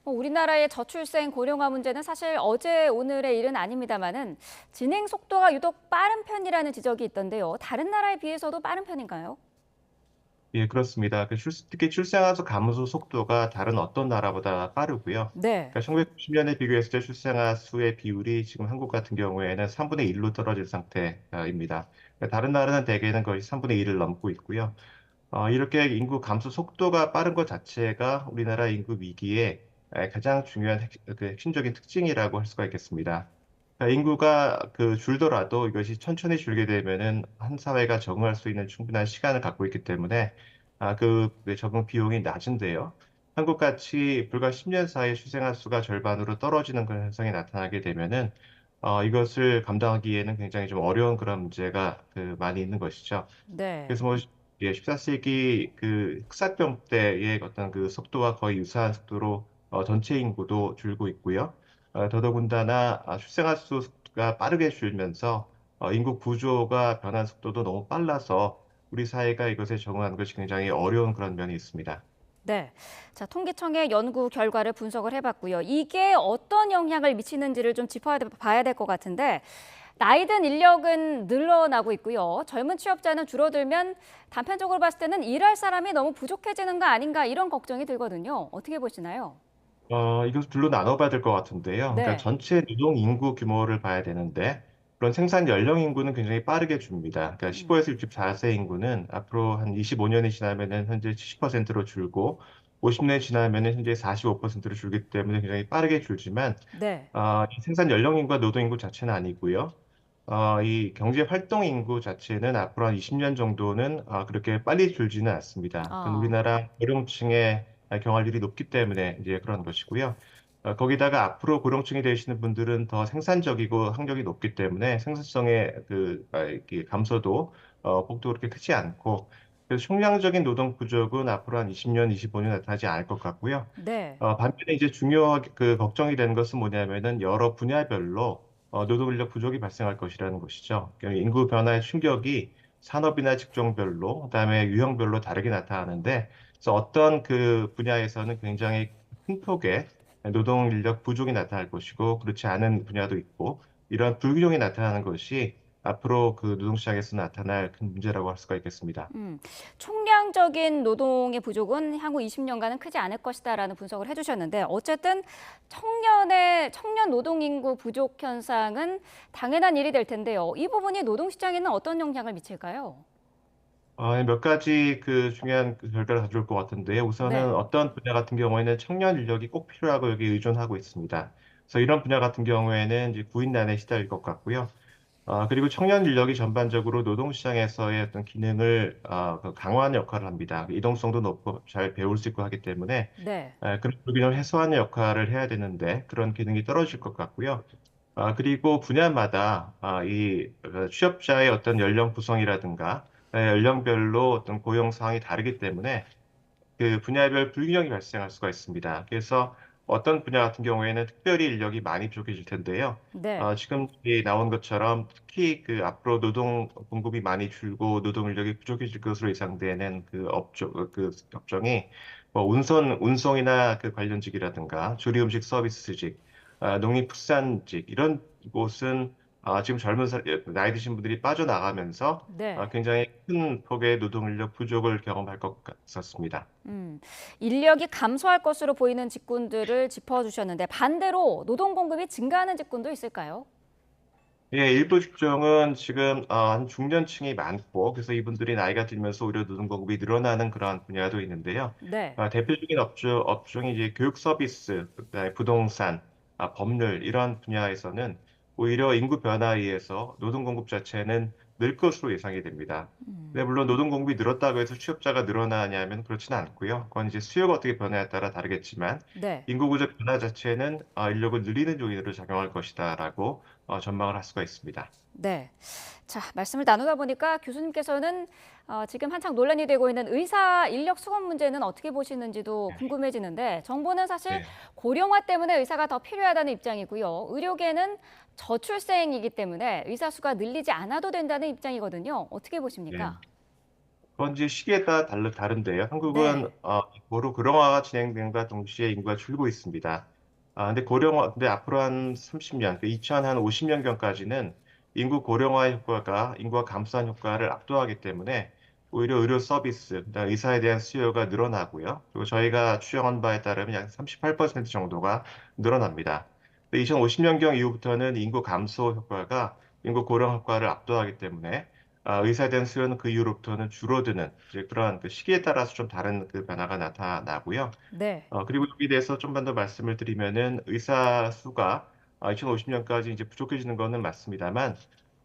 우리나라의 저출생 고령화 문제는 사실 어제 오늘의 일은 아닙니다만은 진행 속도가 유독 빠른 편이라는 지적이 있던데요. 다른 나라에 비해서도 빠른 편인가요? 예, 그렇습니다. 특히 출생아 수 감소 속도가 다른 어떤 나라보다 빠르고요. 네. 그러니까 1990년에 비교했을 때 출생아 수의 비율이 지금 한국 같은 경우에는 3분의 1로 떨어진 상태입니다. 그러니까 다른 나라는 대개는 거의 3분의 1을 넘고 있고요. 이렇게 인구 감소 속도가 빠른 것 자체가 우리나라 인구 위기의 가장 중요한 핵심적인 특징이라고 할 수가 있겠습니다. 그러니까 인구가 줄더라도 이것이 천천히 줄게 되면은 한 사회가 적응할 수 있는 충분한 시간을 갖고 있기 때문에 적응 비용이 낮은데요. 한국같이 불과 10년 사이에 출생아 수가 절반으로 떨어지는 그런 현상이 나타나게 되면은 이것을 감당하기에는 굉장히 좀 어려운 그런 문제가 많이 있는 것이죠. 네. 그래서 14세기 흑사병 때의 어떤 속도와 거의 유사한 속도로 전체 인구도 줄고 있고요. 더더군다나 출생아 수가 빠르게 줄면서 인구 구조가 변한 속도도 너무 빨라서 우리 사회가 이것에 적응하는 것이 굉장히 어려운 그런 면이 있습니다. 네. 자, 통계청의 연구 결과를 분석을 해봤고요. 이게 어떤 영향을 미치는지를 좀 짚어봐야 될 것 같은데 나이 든 인력은 늘어나고 있고요. 젊은 취업자는 줄어들면 단편적으로 봤을 때는 일할 사람이 너무 부족해지는 거 아닌가 이런 걱정이 들거든요. 어떻게 보시나요? 이것을 둘로 나눠봐야 될 것 같은데요. 그러니까 네. 전체 노동 인구 규모를 봐야 되는데, 그런 생산 연령 인구는 굉장히 빠르게 줍니다. 그러니까 15에서 64세 인구는 앞으로 한 25년이 지나면은 현재 70%로 줄고, 50년이 지나면은 현재 45%로 줄기 때문에 굉장히 빠르게 줄지만, 네. 이 생산 연령 인구와 노동 인구 자체는 아니고요. 이 경제 활동 인구 자체는 앞으로 한 20년 정도는 그렇게 빨리 줄지는 않습니다. 그건 아. 우리나라 고령층의 경활률이 높기 때문에 이제 그런 것이고요. 거기다가 앞으로 고령층이 되시는 분들은 더 생산적이고 학력이 높기 때문에 생산성의 이렇게 감소도 폭도 그렇게 크지 않고, 그래서 총량적인 노동 부족은 앞으로 한 20년, 25년 나타나지 않을 것 같고요. 네. 반면에 이제 중요하게 걱정이 되는 것은 뭐냐면은 여러 분야별로 노동 인력 부족이 발생할 것이라는 것이죠. 그러니까 인구 변화의 충격이 산업이나 직종별로, 그다음에 유형별로 다르게 나타나는데, 그래서 어떤 그 분야에서는 굉장히 큰 폭의 노동 인력 부족이 나타날 것이고, 그렇지 않은 분야도 있고, 이러한 불균형이 나타나는 것이 앞으로 그 노동시장에서 나타날 큰 문제라고 할 수가 있겠습니다. 총량적인 노동의 부족은 향후 20년간은 크지 않을 것이다라는 분석을 해주셨는데 어쨌든 청년 노동 인구 부족 현상은 당연한 일이 될 텐데요. 이 부분이 노동시장에는 어떤 영향을 미칠까요? 몇 가지 중요한 결과를 가져올 것 같은데요. 우선은 네. 어떤 분야 같은 경우에는 청년 인력이 꼭 필요하고 여기 의존하고 있습니다. 그래서 이런 분야 같은 경우에는 이제 구인난에 시달릴 것 같고요. 그리고 청년 인력이 전반적으로 노동시장에서의 어떤 기능을 강화하는 역할을 합니다. 이동성도 높고 잘 배울 수 있고 하기 때문에 네. 그런 불균형을 해소하는 역할을 해야 되는데 그런 기능이 떨어질 것 같고요. 그리고 분야마다 취업자의 어떤 연령 구성이라든가 연령별로 어떤 고용 상황이 다르기 때문에 그 분야별 불균형이 발생할 수가 있습니다. 그래서 어떤 분야 같은 경우에는 특별히 인력이 많이 부족해질 텐데요. 네. 지금 나온 것처럼 특히 앞으로 노동 공급이 많이 줄고 노동 인력이 부족해질 것으로 예상되는 업종이 뭐 운송이나 관련직이라든가 조리음식 서비스직, 농림축산직 이런 곳은 지금 나이 드신 분들이 빠져나가면서 네. 굉장히 큰 폭의 노동 인력 부족을 경험할 것 같습니다. 인력이 감소할 것으로 보이는 직군들을 짚어주셨는데 반대로 노동 공급이 증가하는 직군도 있을까요? 예, 일부 직종은 지금 한 중년층이 많고 그래서 이분들이 나이가 들면서 오히려 노동 공급이 늘어나는 그런 분야도 있는데요. 네. 대표적인 업종이 이제 교육 서비스, 그다음에 부동산, 법률 이런 분야에서는 오히려 인구 변화에 의해서 노동 공급 자체는 늘 것으로 예상이 됩니다. 근데 물론 노동 공급이 늘었다고 해서 취업자가 늘어나냐면 그렇지는 않고요. 그건 이제 수요가 어떻게 변화에 따라 다르겠지만 네. 인구 구조 변화 자체는 인력을 늘리는 요인으로 작용할 것이다라고 전망을 할 수가 있습니다. 네. 자, 말씀을 나누다 보니까 교수님께서는 지금 한창 논란이 되고 있는 의사 인력 수급 문제는 어떻게 보시는지도 궁금해지는데 정부는 사실 네. 고령화 때문에 의사가 더 필요하다는 입장이고요. 의료계는 저출생이기 때문에 의사 수가 늘리지 않아도 된다는 입장이거든요. 어떻게 보십니까? 그건 이제 시기에 따라 다른데요. 한국은 네. 고령화가 진행됨과 동시에 인구가 줄고 있습니다. 근데 앞으로 한 30년, 2050년경까지는 인구 고령화 효과가 인구가 감소한 효과를 압도하기 때문에 오히려 의료 서비스, 그다음에 의사에 대한 수요가 늘어나고요. 그리고 저희가 추정한 바에 따르면 약 38% 정도가 늘어납니다. 2050년경 이후부터는 인구 감소 효과가 인구 고령 효과를 압도하기 때문에 의사에 대한 수요는 그 이후로부터는 줄어드는 이제 그런 시기에 따라서 좀 다른 변화가 나타나고요. 네. 그리고 여기에 대해서 좀만 더 말씀을 드리면은 의사 수가 2050년까지 이제 부족해지는 거는 맞습니다만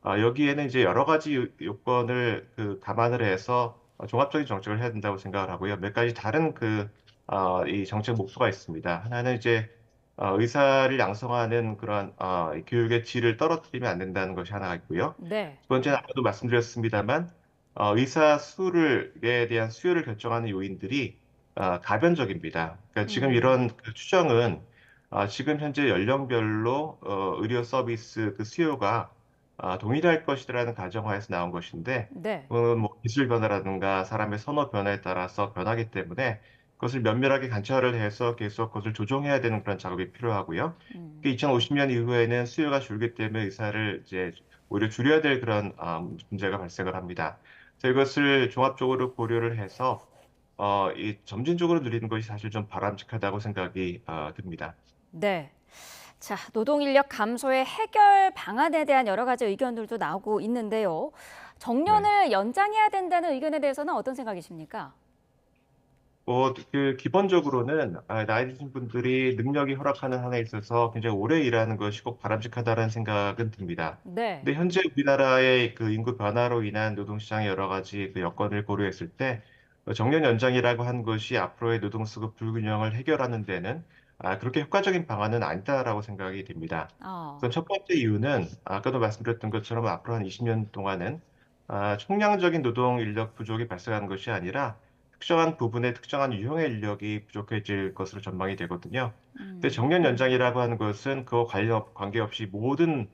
여기에는 이제 여러 가지 요건을 감안을 해서 종합적인 정책을 해야 된다고 생각을 하고요. 몇 가지 다른 이 정책 목표가 있습니다. 하나는 이제 의사를 양성하는 그런 이 교육의 질을 떨어뜨리면 안 된다는 것이 하나가 있고요. 네. 두 번째는 아까도 말씀드렸습니다만 의사 수에 대한 수요를 결정하는 요인들이 가변적입니다. 그러니까 지금 이런 추정은 지금 현재 연령별로 의료 서비스 수요가 동일할 것이라는 가정하에서 나온 것인데 네. 뭐 기술 변화라든가 사람의 선호 변화에 따라서 변하기 때문에 그것을 면밀하게 관찰을 해서 계속 그것을 조정해야 되는 그런 작업이 필요하고요. 2050년 이후에는 수요가 줄기 때문에 의사를 이제 오히려 줄여야 될 그런 문제가 발생을 합니다. 그래서 이것을 종합적으로 고려를 해서 이 점진적으로 늘리는 것이 사실 좀 바람직하다고 생각이 듭니다. 네. 자, 노동 인력 감소의 해결 방안에 대한 여러 가지 의견들도 나오고 있는데요. 정년을 연장해야 된다는 의견에 대해서는 어떤 생각이십니까? 기본적으로는 나이 드신 분들이 능력이 허락하는 한에 있어서 굉장히 오래 일하는 것이 꼭 바람직하다는 생각은 듭니다. 네. 근데 현재 우리나라의 그 인구 변화로 인한 노동시장의 여러 가지 그 여건을 고려했을 때 정년 연장이라고 한 것이 앞으로의 노동수급 불균형을 해결하는 데는 그렇게 효과적인 방안은 아니다라고 생각이 됩니다. 우선 첫 번째 이유는 아까도 말씀드렸던 것처럼 앞으로 한 20년 동안은 총량적인 노동 인력 부족이 발생하는 것이 아니라 특정한 부분에 특정한 유형의 인력이 부족해질 것으로 전망이 되거든요. 근데 정년 연장이라고 하는 것은 그와 관계없이 모든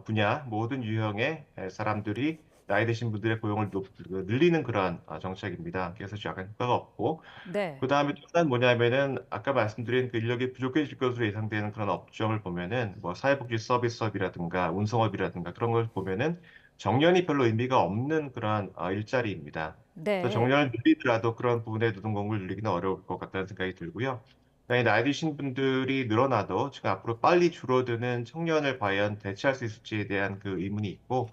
분야, 모든 유형의 사람들이 나이 드신 분들의 고용을 늘리는 그러한 정책입니다. 그래서 약간 효과가 없고, 네. 그 다음에 또 하나는 뭐냐면은 아까 말씀드린 그 인력이 부족해질 것으로 예상되는 그런 업종을 보면은 뭐 사회복지 서비스업이라든가 운송업이라든가 그런 걸 보면은 정년이 별로 의미가 없는 그러한 일자리입니다. 네. 그래서 정년을 늘리더라도 그런 부분의 노동공급을 늘리기는 어려울 것 같다는 생각이 들고요. 그다음에 나이 드신 분들이 늘어나도 지금 앞으로 빨리 줄어드는 청년을 과연 대체할 수 있을지에 대한 그 의문이 있고,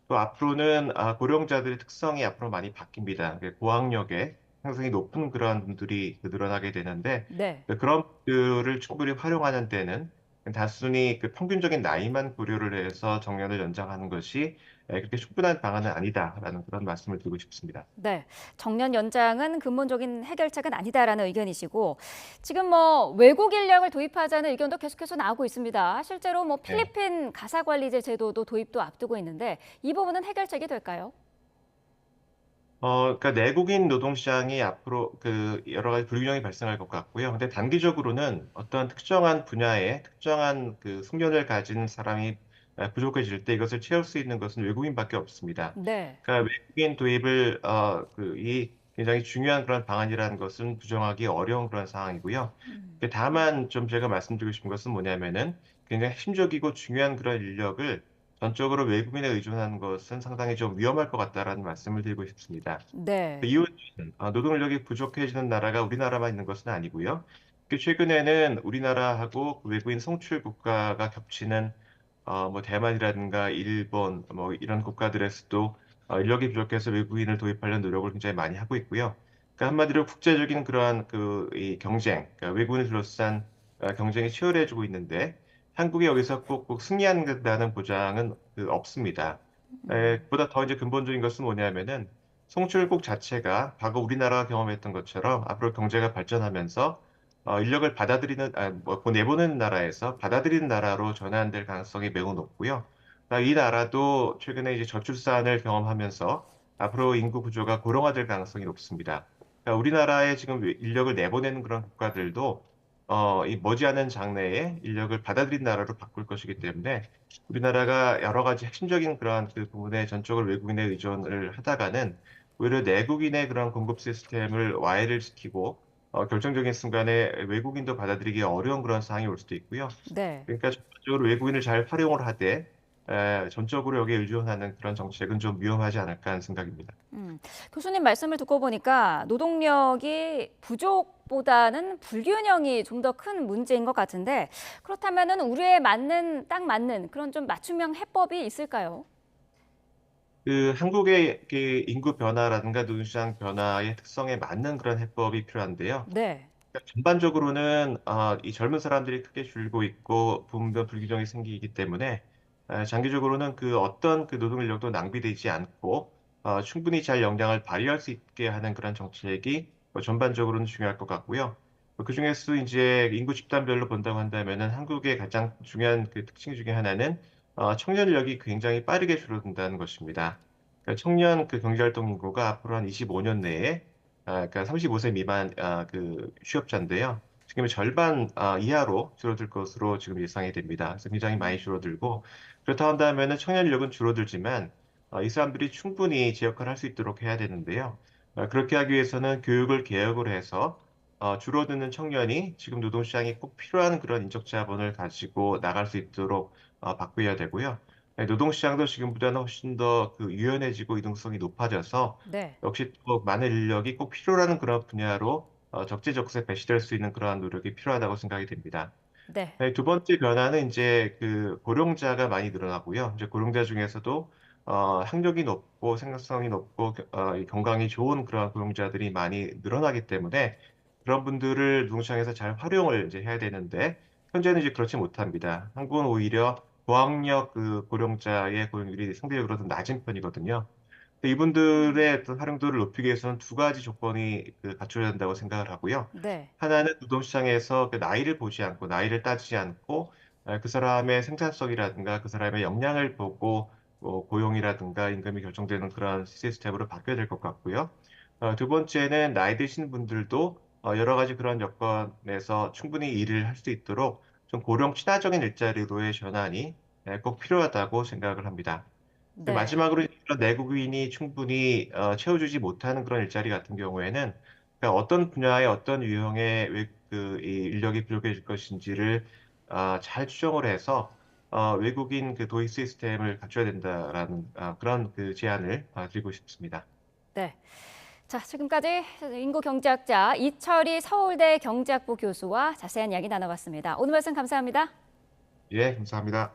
또 앞으로는 고령자들의 특성이 앞으로 많이 바뀝니다. 고학력에 상승이 높은 그러한 분들이 늘어나게 되는데 네. 그런 분들을 충분히 활용하는 데는 단순히 그 평균적인 나이만 고려를 해서 정년을 연장하는 것이 그렇게 충분한 방안은 아니다라는 그런 말씀을 드리고 싶습니다. 네, 정년 연장은 근본적인 해결책은 아니다라는 의견이시고 지금 뭐 외국 인력을 도입하자는 의견도 계속해서 나오고 있습니다. 실제로 뭐 필리핀 가사관리제 제도도 도입도 앞두고 있는데 이 부분은 해결책이 될까요? 그러니까 내국인 노동시장이 앞으로 그 여러 가지 불균형이 발생할 것 같고요. 근데 단기적으로는 어떤 특정한 분야에 특정한 그 숙련을 가진 사람이 부족해질 때 이것을 채울 수 있는 것은 외국인밖에 없습니다. 네. 그러니까 외국인 도입을 이 굉장히 중요한 그런 방안이라는 것은 부정하기 어려운 그런 상황이고요. 다만 좀 제가 말씀드리고 싶은 것은 뭐냐면은 굉장히 핵심적이고 중요한 그런 인력을 전적으로 외국인에 의존하는 것은 상당히 좀 위험할 것 같다라는 말씀을 드리고 싶습니다. 네. 그 이유는 노동력이 부족해지는 나라가 우리나라만 있는 것은 아니고요. 최근에는 우리나라하고 그 외국인 송출 국가가 겹치는 뭐 대만이라든가 일본 뭐 이런 국가들에서도 인력이 부족해서 외국인을 도입하려는 노력을 굉장히 많이 하고 있고요. 그러니까 한마디로 국제적인 그러한 이 경쟁, 그러니까 외국인을 둘러싼 경쟁이 치열해지고 있는데 한국이 여기서 꼭 승리한다는 보장은 없습니다. 보다 더 이제 근본적인 것은 뭐냐면은 송출국 자체가 과거 우리나라가 경험했던 것처럼 앞으로 경제가 발전하면서 인력을 내보내는 나라에서 받아들이는 나라로 전환될 가능성이 매우 높고요. 이 나라도 최근에 이제 저출산을 경험하면서 앞으로 인구 구조가 고령화될 가능성이 높습니다. 그러니까 우리나라에 지금 인력을 내보내는 그런 국가들도 이 머지않은 장래에 인력을 받아들인 나라로 바꿀 것이기 때문에 우리나라가 여러 가지 핵심적인 그러한 그 부분에 전적으로 외국인에 의존을 하다가는 오히려 내국인의 그런 공급 시스템을 와해를 시키고 결정적인 순간에 외국인도 받아들이기 어려운 그런 상황이 올 수도 있고요. 네. 그러니까 전적으로 외국인을 잘 활용을 하되 전적으로 여기에 의존하는 그런 정책은 좀 위험하지 않을까 하는 생각입니다. 교수님 말씀을 듣고 보니까 노동력이 부족보다는 불균형이 좀 더 큰 문제인 것 같은데 그렇다면은 우리에 딱 맞는 그런 좀 맞춤형 해법이 있을까요? 한국의 그 인구 변화라든가 노동시장 변화의 특성에 맞는 그런 해법이 필요한데요. 네. 그러니까 전반적으로는 이 젊은 사람들이 크게 줄고 있고 부분별 불균형이 생기기 때문에 장기적으로는 그 어떤 그 노동 인력도 낭비되지 않고 충분히 잘 역량을 발휘할 수 있게 하는 그런 정책이 전반적으로는 중요할 것 같고요. 그중에서 이제 인구 집단별로 본다고 한다면은 한국의 가장 중요한 그 특징 중에 하나는 청년 인력이 굉장히 빠르게 줄어든다는 것입니다. 그러니까 청년 그 경제활동 인구가 앞으로 한 25년 내에 그러니까 35세 미만 그 취업자인데요. 지금 절반 이하로 줄어들 것으로 지금 예상이 됩니다. 그래서 굉장히 많이 줄어들고 그렇다 한다면은 청년 인력은 줄어들지만 이 사람들이 충분히 제 역할을 할 수 있도록 해야 되는데요. 그렇게 하기 위해서는 교육을 개혁을 해서 줄어드는 청년이 지금 노동시장에 꼭 필요한 그런 인적 자본을 가지고 나갈 수 있도록 바꾸어야 되고요. 노동시장도 지금보다는 훨씬 더 유연해지고 유동성이 높아져서 네. 역시 또 많은 인력이 꼭 필요라는 그런 분야로 적재적소에 배치될 수 있는 그러한 노력이 필요하다고 생각이 됩니다. 네. 두 번째 변화는 이제 고령자가 많이 늘어나고요. 이제 고령자 중에서도 학력이 높고 생산성이 높고 이 건강이 좋은 그런 고령자들이 많이 늘어나기 때문에 그런 분들을 노동시장에서 잘 활용을 이제 해야 되는데 현재는 이제 그렇지 못합니다. 한국은 오히려 고학력 고령자의 고용률이 상대적으로 좀 낮은 편이거든요. 근데 이분들의 어떤 활용도를 높이기 위해서는 두 가지 조건이 갖춰야 된다고 생각을 하고요. 네. 하나는 노동시장에서 나이를 보지 않고 나이를 따지지 않고 그 사람의 생산성이라든가 그 사람의 역량을 보고 고용이라든가 임금이 결정되는 그런 시스템으로 바뀌어야 될 것 같고요. 두 번째는 나이 드신 분들도 여러 가지 그런 여건에서 충분히 일을 할 수 있도록 좀 고령 친화적인 일자리로의 전환이 꼭 필요하다고 생각을 합니다. 네. 마지막으로 이런 내국인이 충분히 채워주지 못하는 그런 일자리 같은 경우에는 그러니까 어떤 분야에 어떤 유형의 이 인력이 부족해질 것인지를 잘 추정을 해서 외국인 도입 시스템을 갖춰야 된다라는 그런 제안을 드리고 싶습니다. 네. 자, 지금까지 인구경제학자 이철희 서울대 경제학부 교수와 자세한 이야기 나눠봤습니다. 오늘 말씀 감사합니다. 예, 감사합니다.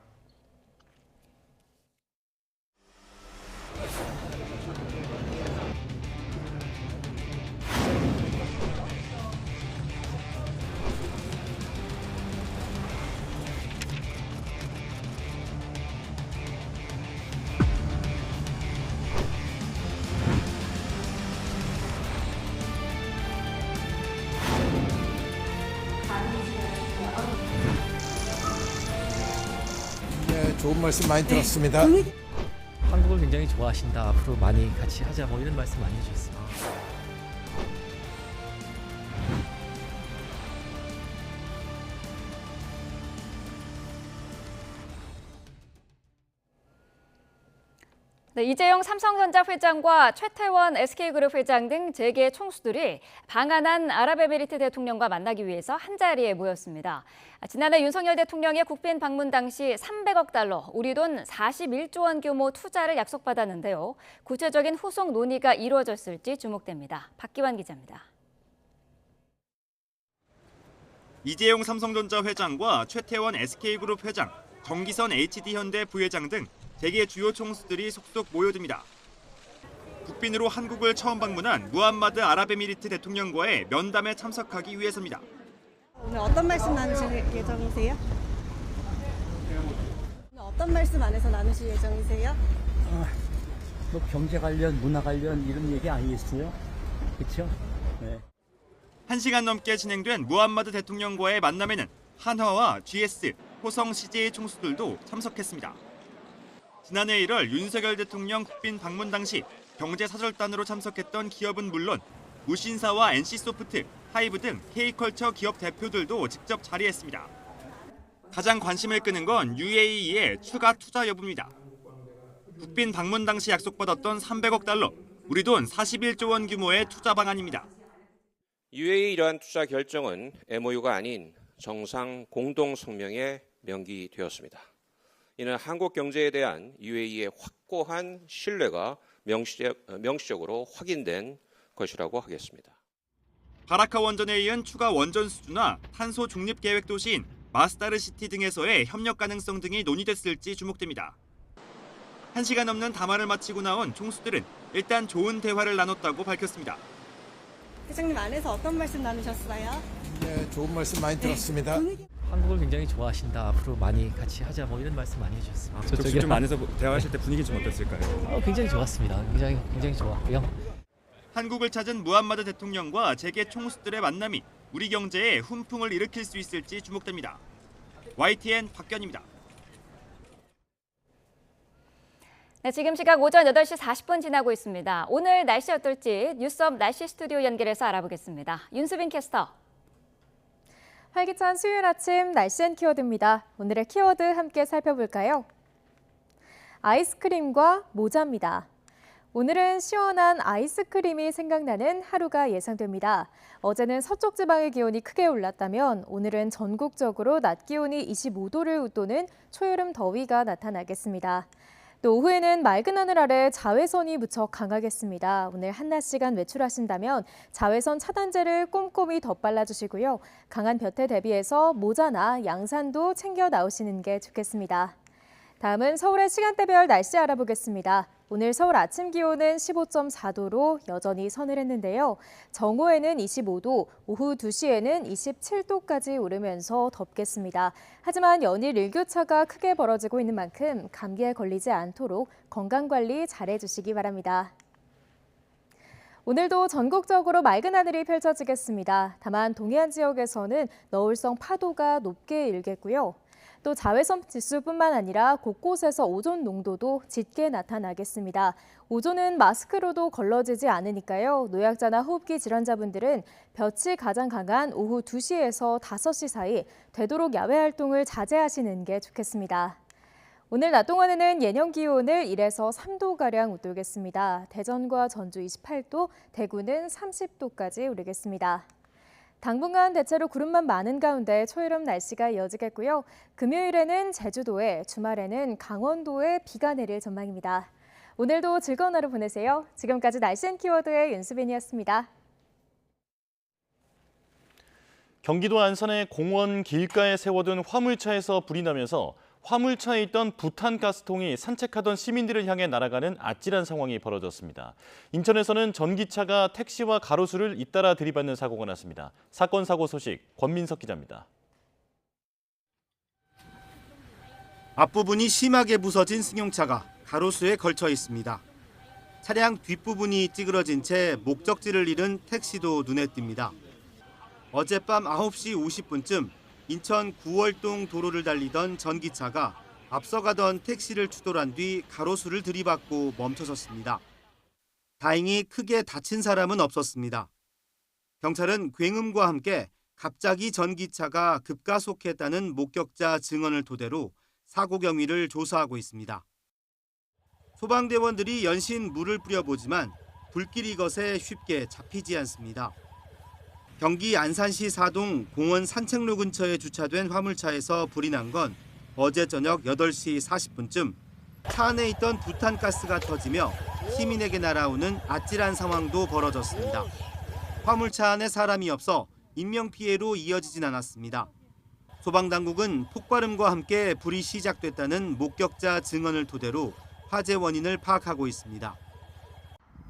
네, 좋은 말씀 많이 들었습니다. 한국을 굉장히 좋아하신다. 앞으로 많이 같이 하자. 뭐 이런 말씀 많이 해주셨습니다. 네, 이재용 삼성전자 회장과 최태원 SK그룹 회장 등 재계 총수들이 방한한 아랍에미리트 대통령과 만나기 위해서 한자리에 모였습니다. 지난해 윤석열 대통령의 국빈 방문 당시 300억 달러, 우리 돈 41조 원 규모 투자를 약속받았는데요. 구체적인 후속 논의가 이루어졌을지 주목됩니다. 박기환 기자입니다. 이재용 삼성전자 회장과 최태원 SK그룹 회장, 정기선 HD현대 부회장 등 재계 주요 총수들이 속속 모여듭니다. 국빈으로 한국을 처음 방문한 무함마드 아랍에미리트 대통령과의 면담에 참석하기 위해서입니다. 오늘 어떤 말씀 나누실 예정이세요? 오늘 어떤 말씀 안에서 나누실 예정이세요? 뭐 경제 관련, 문화 관련 이런 얘기 아니겠어요? 그렇죠? 네. 1시간 넘게 진행된 무함마드 대통령과의 만남에는 한화와 GS, 호성 CJ 총수들도 참석했습니다. 지난해 1월 윤석열 대통령 국빈 방문 당시 경제사절단으로 참석했던 기업은 물론 무신사와 NC소프트, 하이브 등 K컬처 기업 대표들도 직접 자리했습니다. 가장 관심을 끄는 건 UAE의 추가 투자 여부입니다. 국빈 방문 당시 약속받았던 300억 달러, 우리 돈 41조 원 규모의 투자 방안입니다. UAE 이러한 투자 결정은 MOU가 아닌 정상 공동 성명에 명기되었습니다. 이는 한국 경제에 대한 UAE의 확고한 신뢰가 명시적으로 확인된 것이라고 하겠습니다. 바라카 원전에 이은 추가 원전 수주나 탄소 중립 계획 도시인 마스다르시티 등에서의 협력 가능성 등이 논의됐을지 주목됩니다. 1시간 넘는 담화를 마치고 나온 총수들은 일단 좋은 대화를 나눴다고 밝혔습니다. 회장님 안에서 어떤 말씀 나누셨어요? 네, 좋은 말씀 많이 들었습니다. 한국을 굉장히 좋아하신다. 앞으로 많이 같이 하자. 뭐 이런 말씀 많이 해주셨습니다. 저쪽에 좀 안에서 대화하실 때 분위기 좀 어땠을까요? 굉장히 좋았습니다. 굉장히 좋았고요. 한국을 찾은 무함마드 대통령과 재계 총수들의 만남이 우리 경제에 훈풍을 일으킬 수 있을지 주목됩니다. YTN 박견입니다. 네, 지금 시각 오전 8시 40분 지나고 있습니다. 오늘 날씨 어떨지 뉴스업 날씨 스튜디오 연결해서 알아보겠습니다. 윤수빈 캐스터. 활기찬 수요일 아침 날씨 앤 키워드입니다. 오늘의 키워드 함께 살펴볼까요? 아이스크림과 모자입니다. 오늘은 시원한 아이스크림이 생각나는 하루가 예상됩니다. 어제는 서쪽 지방의 기온이 크게 올랐다면 오늘은 전국적으로 낮 기온이 25도를 웃도는 초여름 더위가 나타나겠습니다. 또 오후에는 맑은 하늘 아래 자외선이 무척 강하겠습니다. 오늘 한낮 시간 외출하신다면 자외선 차단제를 꼼꼼히 덧발라주시고요. 강한 볕에 대비해서 모자나 양산도 챙겨 나오시는 게 좋겠습니다. 다음은 서울의 시간대별 날씨 알아보겠습니다. 오늘 서울 아침 기온은 15.4도로 여전히 서늘했는데요. 정오에는 25도, 오후 2시에는 27도까지 오르면서 덥겠습니다. 하지만 연일 일교차가 크게 벌어지고 있는 만큼 감기에 걸리지 않도록 건강관리 잘해주시기 바랍니다. 오늘도 전국적으로 맑은 하늘이 펼쳐지겠습니다. 다만 동해안 지역에서는 너울성 파도가 높게 일겠고요. 또 자외선 지수뿐만 아니라 곳곳에서 오존 농도도 짙게 나타나겠습니다. 오존은 마스크로도 걸러지지 않으니까요. 노약자나 호흡기 질환자분들은 볕이 가장 강한 오후 2시에서 5시 사이 되도록 야외 활동을 자제하시는 게 좋겠습니다. 오늘 낮 동안에는 예년 기온을 1에서 3도가량 웃돌겠습니다. 대전과 전주 28도, 대구는 30도까지 오르겠습니다. 당분간 대체로 구름만 많은 가운데 초여름 날씨가 이어지겠고요. 금요일에는 제주도에, 주말에는 강원도에 비가 내릴 전망입니다. 오늘도 즐거운 하루 보내세요. 지금까지 날씨 앤 키워드의 윤수빈이었습니다. 경기도 안산의 공원 길가에 세워둔 화물차에서 불이 나면서 화물차에 있던 부탄가스통이 산책하던 시민들을 향해 날아가는 아찔한 상황이 벌어졌습니다. 인천에서는 전기차가 택시와 가로수를 잇따라 들이받는 사고가 났습니다. 사건 사고 소식 권민석 기자입니다. 앞부분이 심하게 부서진 승용차가 가로수에 걸쳐 있습니다. 차량 뒷부분이 찌그러진 채 목적지를 잃은 택시도 눈에 띕니다. 어젯밤 9시 50분쯤 인천 구월동 도로를 달리던 전기차가 앞서가던 택시를 추돌한 뒤 가로수를 들이받고 멈춰섰습니다. 다행히 크게 다친 사람은 없었습니다. 경찰은 굉음과 함께 갑자기 전기차가 급가속했다는 목격자 증언을 토대로 사고 경위를 조사하고 있습니다. 소방대원들이 연신 물을 뿌려보지만 불길이 거세 쉽게 잡히지 않습니다. 경기 안산시 사동 공원 산책로 근처에 주차된 화물차에서 불이 난 건 어제 저녁 8시 40분쯤 차 안에 있던 부탄가스가 터지며 시민에게 날아오는 아찔한 상황도 벌어졌습니다. 화물차 안에 사람이 없어 인명피해로 이어지진 않았습니다. 소방당국은 폭발음과 함께 불이 시작됐다는 목격자 증언을 토대로 화재 원인을 파악하고 있습니다.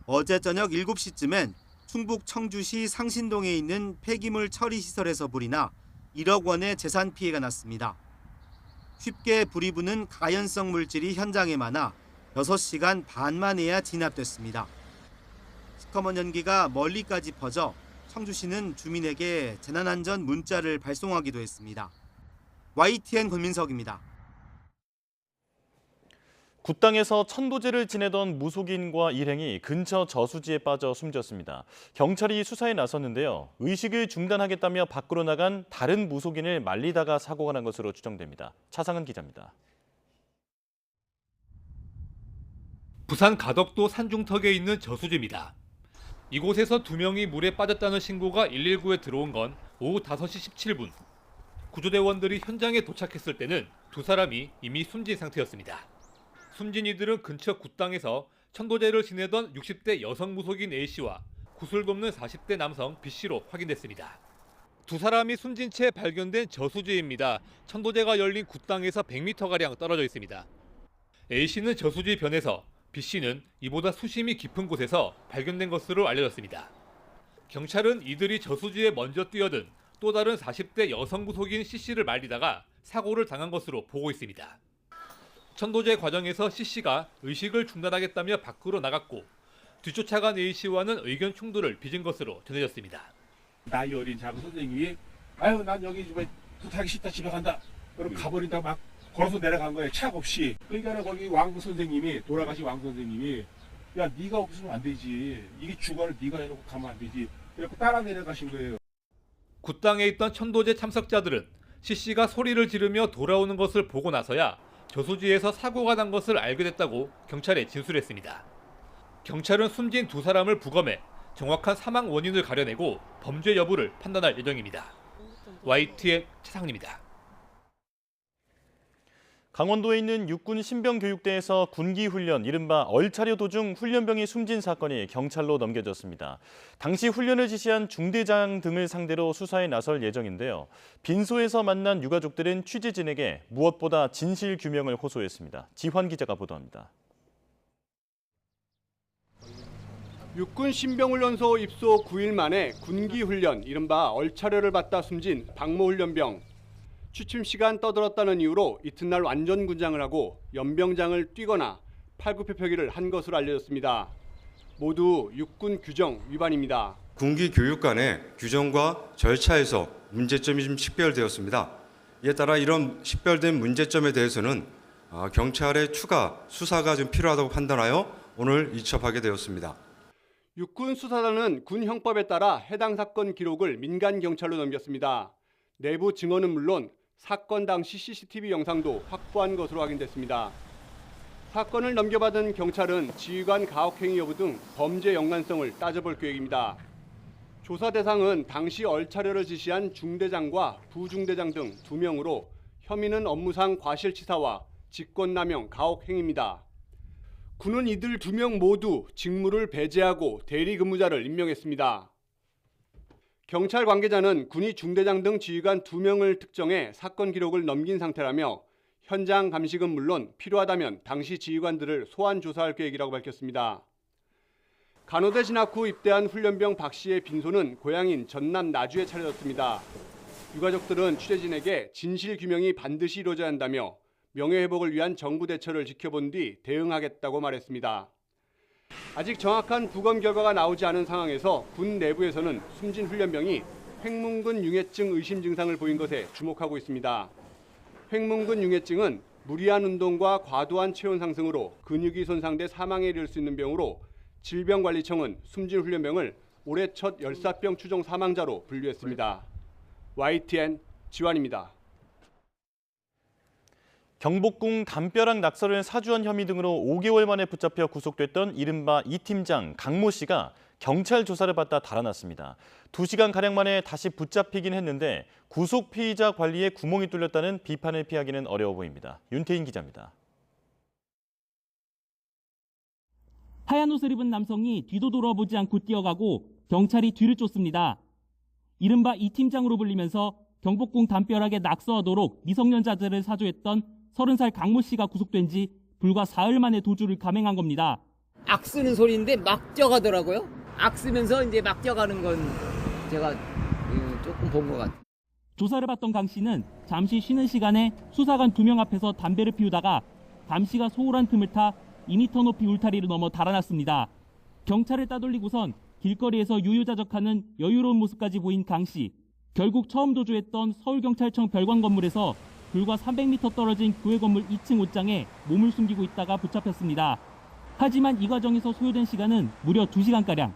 어제 저녁 7시쯤엔 충북 청주시 상신동에 있는 폐기물 처리 시설에서 불이 나 1억 원의 재산 피해가 났습니다. 쉽게 불이 부는 가연성 물질이 현장에 많아 6시간 반 만에야 진압됐습니다. 시커먼 연기가 멀리까지 퍼져 청주시는 주민에게 재난안전 문자를 발송하기도 했습니다. YTN 권민석입니다. 굿당에서 천도제를 지내던 무속인과 일행이 근처 저수지에 빠져 숨졌습니다. 경찰이 수사에 나섰는데요. 의식을 중단하겠다며 밖으로 나간 다른 무속인을 말리다가 사고가 난 것으로 추정됩니다. 차상은 기자입니다. 부산 가덕도 산중턱에 있는 저수지입니다. 이곳에서 2명이 물에 빠졌다는 신고가 119에 들어온 건 오후 5시 17분. 구조대원들이 현장에 도착했을 때는 2사람이 이미 숨진 상태였습니다. 숨진 이들은 근처 굿당에서 천도제를 지내던 60대 여성 무속인 A씨와 구슬 돕는 40대 남성 B씨로 확인됐습니다. 2사람이 숨진 채 발견된 저수지입니다. 천도제가 열린 굿당에서 100m가량 떨어져 있습니다. A씨는 저수지 변에서 B씨는 이보다 수심이 깊은 곳에서 발견된 것으로 알려졌습니다. 경찰은 이들이 저수지에 먼저 뛰어든 또 다른 40대 여성 무속인 C씨를 말리다가 사고를 당한 것으로 보고 있습니다. 천도제 과정에서 C씨가 의식을 중단하겠다며 밖으로 나갔고 뒤쫓아간 A씨와는 의견 충돌을 빚은 것으로 전해졌습니다. 나이 어린 작은 선생님이 아유 난 여기 하기 싫다 집에 간다. 그럼 가버린다고 막 걸어서 내려간 거예요. 차 없이. 그러니까 거기 왕 선생님이 돌아가신 왕 선생님이 야 네가 없으면 안 되지. 이게 주관을 네가 해놓고 가면 안 되지. 그래서 따라 내려가신 거예요. 굿당에 있던 천도제 참석자들은 C씨가 소리를 지르며 돌아오는 것을 보고 나서야 저수지에서 사고가 난 것을 알게 됐다고 경찰에 진술했습니다. 경찰은 숨진 두 사람을 부검해 정확한 사망 원인을 가려내고 범죄 여부를 판단할 예정입니다. YTN 최상입니다. 강원도에 있는 육군 신병교육대에서 군기훈련, 이른바 얼차려 도중 훈련병이 숨진 사건이 경찰로 넘겨졌습니다. 당시 훈련을 지시한 중대장 등을 상대로 수사에 나설 예정인데요. 빈소에서 만난 유가족들은 취재진에게 무엇보다 진실 규명을 호소했습니다. 지환 기자가 보도합니다. 육군 신병훈련소 입소 9일 만에 군기훈련, 이른바 얼차려를 받다 숨진 박모훈련병. 취침 시간 떠들었다는 이유로 이튿날 완전 군장을 하고 연병장을 뛰거나 팔굽혀펴기를 한 것으로 알려졌습니다. 모두 육군 규정 위반입니다. 군기 교육관의 규정과 절차에서 문제점이 좀 식별되었습니다. 이에 따라 이런 식별된 문제점에 대해서는 경찰의 추가 수사가 좀 필요하다고 판단하여 오늘 이첩하게 되었습니다. 육군 수사단은 군 형법에 따라 해당 사건 기록을 민간 경찰로 넘겼습니다. 내부 증언은 물론 사건 당시 CCTV 영상도 확보한 것으로 확인됐습니다. 사건을 넘겨받은 경찰은 지휘관 가혹행위 여부 등 범죄 연관성을 따져볼 계획입니다. 조사 대상은 당시 얼차려를 지시한 중대장과 부중대장 등 2명으로 혐의는 업무상 과실치사와 직권남용 가혹행위입니다. 군은 이들 2명 모두 직무를 배제하고 대리근무자를 임명했습니다. 경찰 관계자는 군이 중대장 등 지휘관 2명을 특정해 사건 기록을 넘긴 상태라며 현장 감식은 물론 필요하다면 당시 지휘관들을 소환 조사할 계획이라고 밝혔습니다. 간호대 진학 후 입대한 훈련병 박 씨의 빈소는 고향인 전남 나주에 차려졌습니다. 유가족들은 취재진에게 진실 규명이 반드시 이루어져야 한다며 명예회복을 위한 정부 대처를 지켜본 뒤 대응하겠다고 말했습니다. 아직 정확한 부검 결과가 나오지 않은 상황에서 군 내부에서는 숨진 훈련병이 횡문근 융해증 의심 증상을 보인 것에 주목하고 있습니다. 횡문근 융해증은 무리한 운동과 과도한 체온 상승으로 근육이 손상돼 사망에 이를 수 있는 병으로 질병관리청은 숨진 훈련병을 올해 첫 열사병 추정 사망자로 분류했습니다. YTN 지환입니다. 경복궁 담벼락 낙서를 사주한 혐의 등으로 5개월 만에 붙잡혀 구속됐던 이른바 이 팀장 강모 씨가 경찰 조사를 받다 달아났습니다. 2시간가량 만에 다시 붙잡히긴 했는데 구속 피의자 관리에 구멍이 뚫렸다는 비판을 피하기는 어려워 보입니다. 윤태인 기자입니다. 하얀 옷을 입은 남성이 뒤도 돌아보지 않고 뛰어가고 경찰이 뒤를 쫓습니다. 이른바 이 팀장으로 불리면서 경복궁 담벼락에 낙서하도록 미성년자들을 사주했던 30살 강모 씨가 구속된 지 불과 사흘 만에 도주를 감행한 겁니다. 악 쓰는 소리인데 막 뛰어가더라고요. 악 쓰면서 이제 막 뛰어가는 건 제가 조금 본 것 같아요. 조사를 받던 강 씨는 잠시 쉬는 시간에 수사관 2명 앞에서 담배를 피우다가 강 씨가 소홀한 틈을 타 2m 높이 울타리를 넘어 달아났습니다. 경찰을 따돌리고선 길거리에서 유유자적하는 여유로운 모습까지 보인 강 씨. 결국 처음 도주했던 서울경찰청 별관 건물에서 불과 300m 떨어진 교회 건물 2층 옷장에 몸을 숨기고 있다가 붙잡혔습니다. 하지만 이 과정에서 소요된 시간은 무려 2시간가량.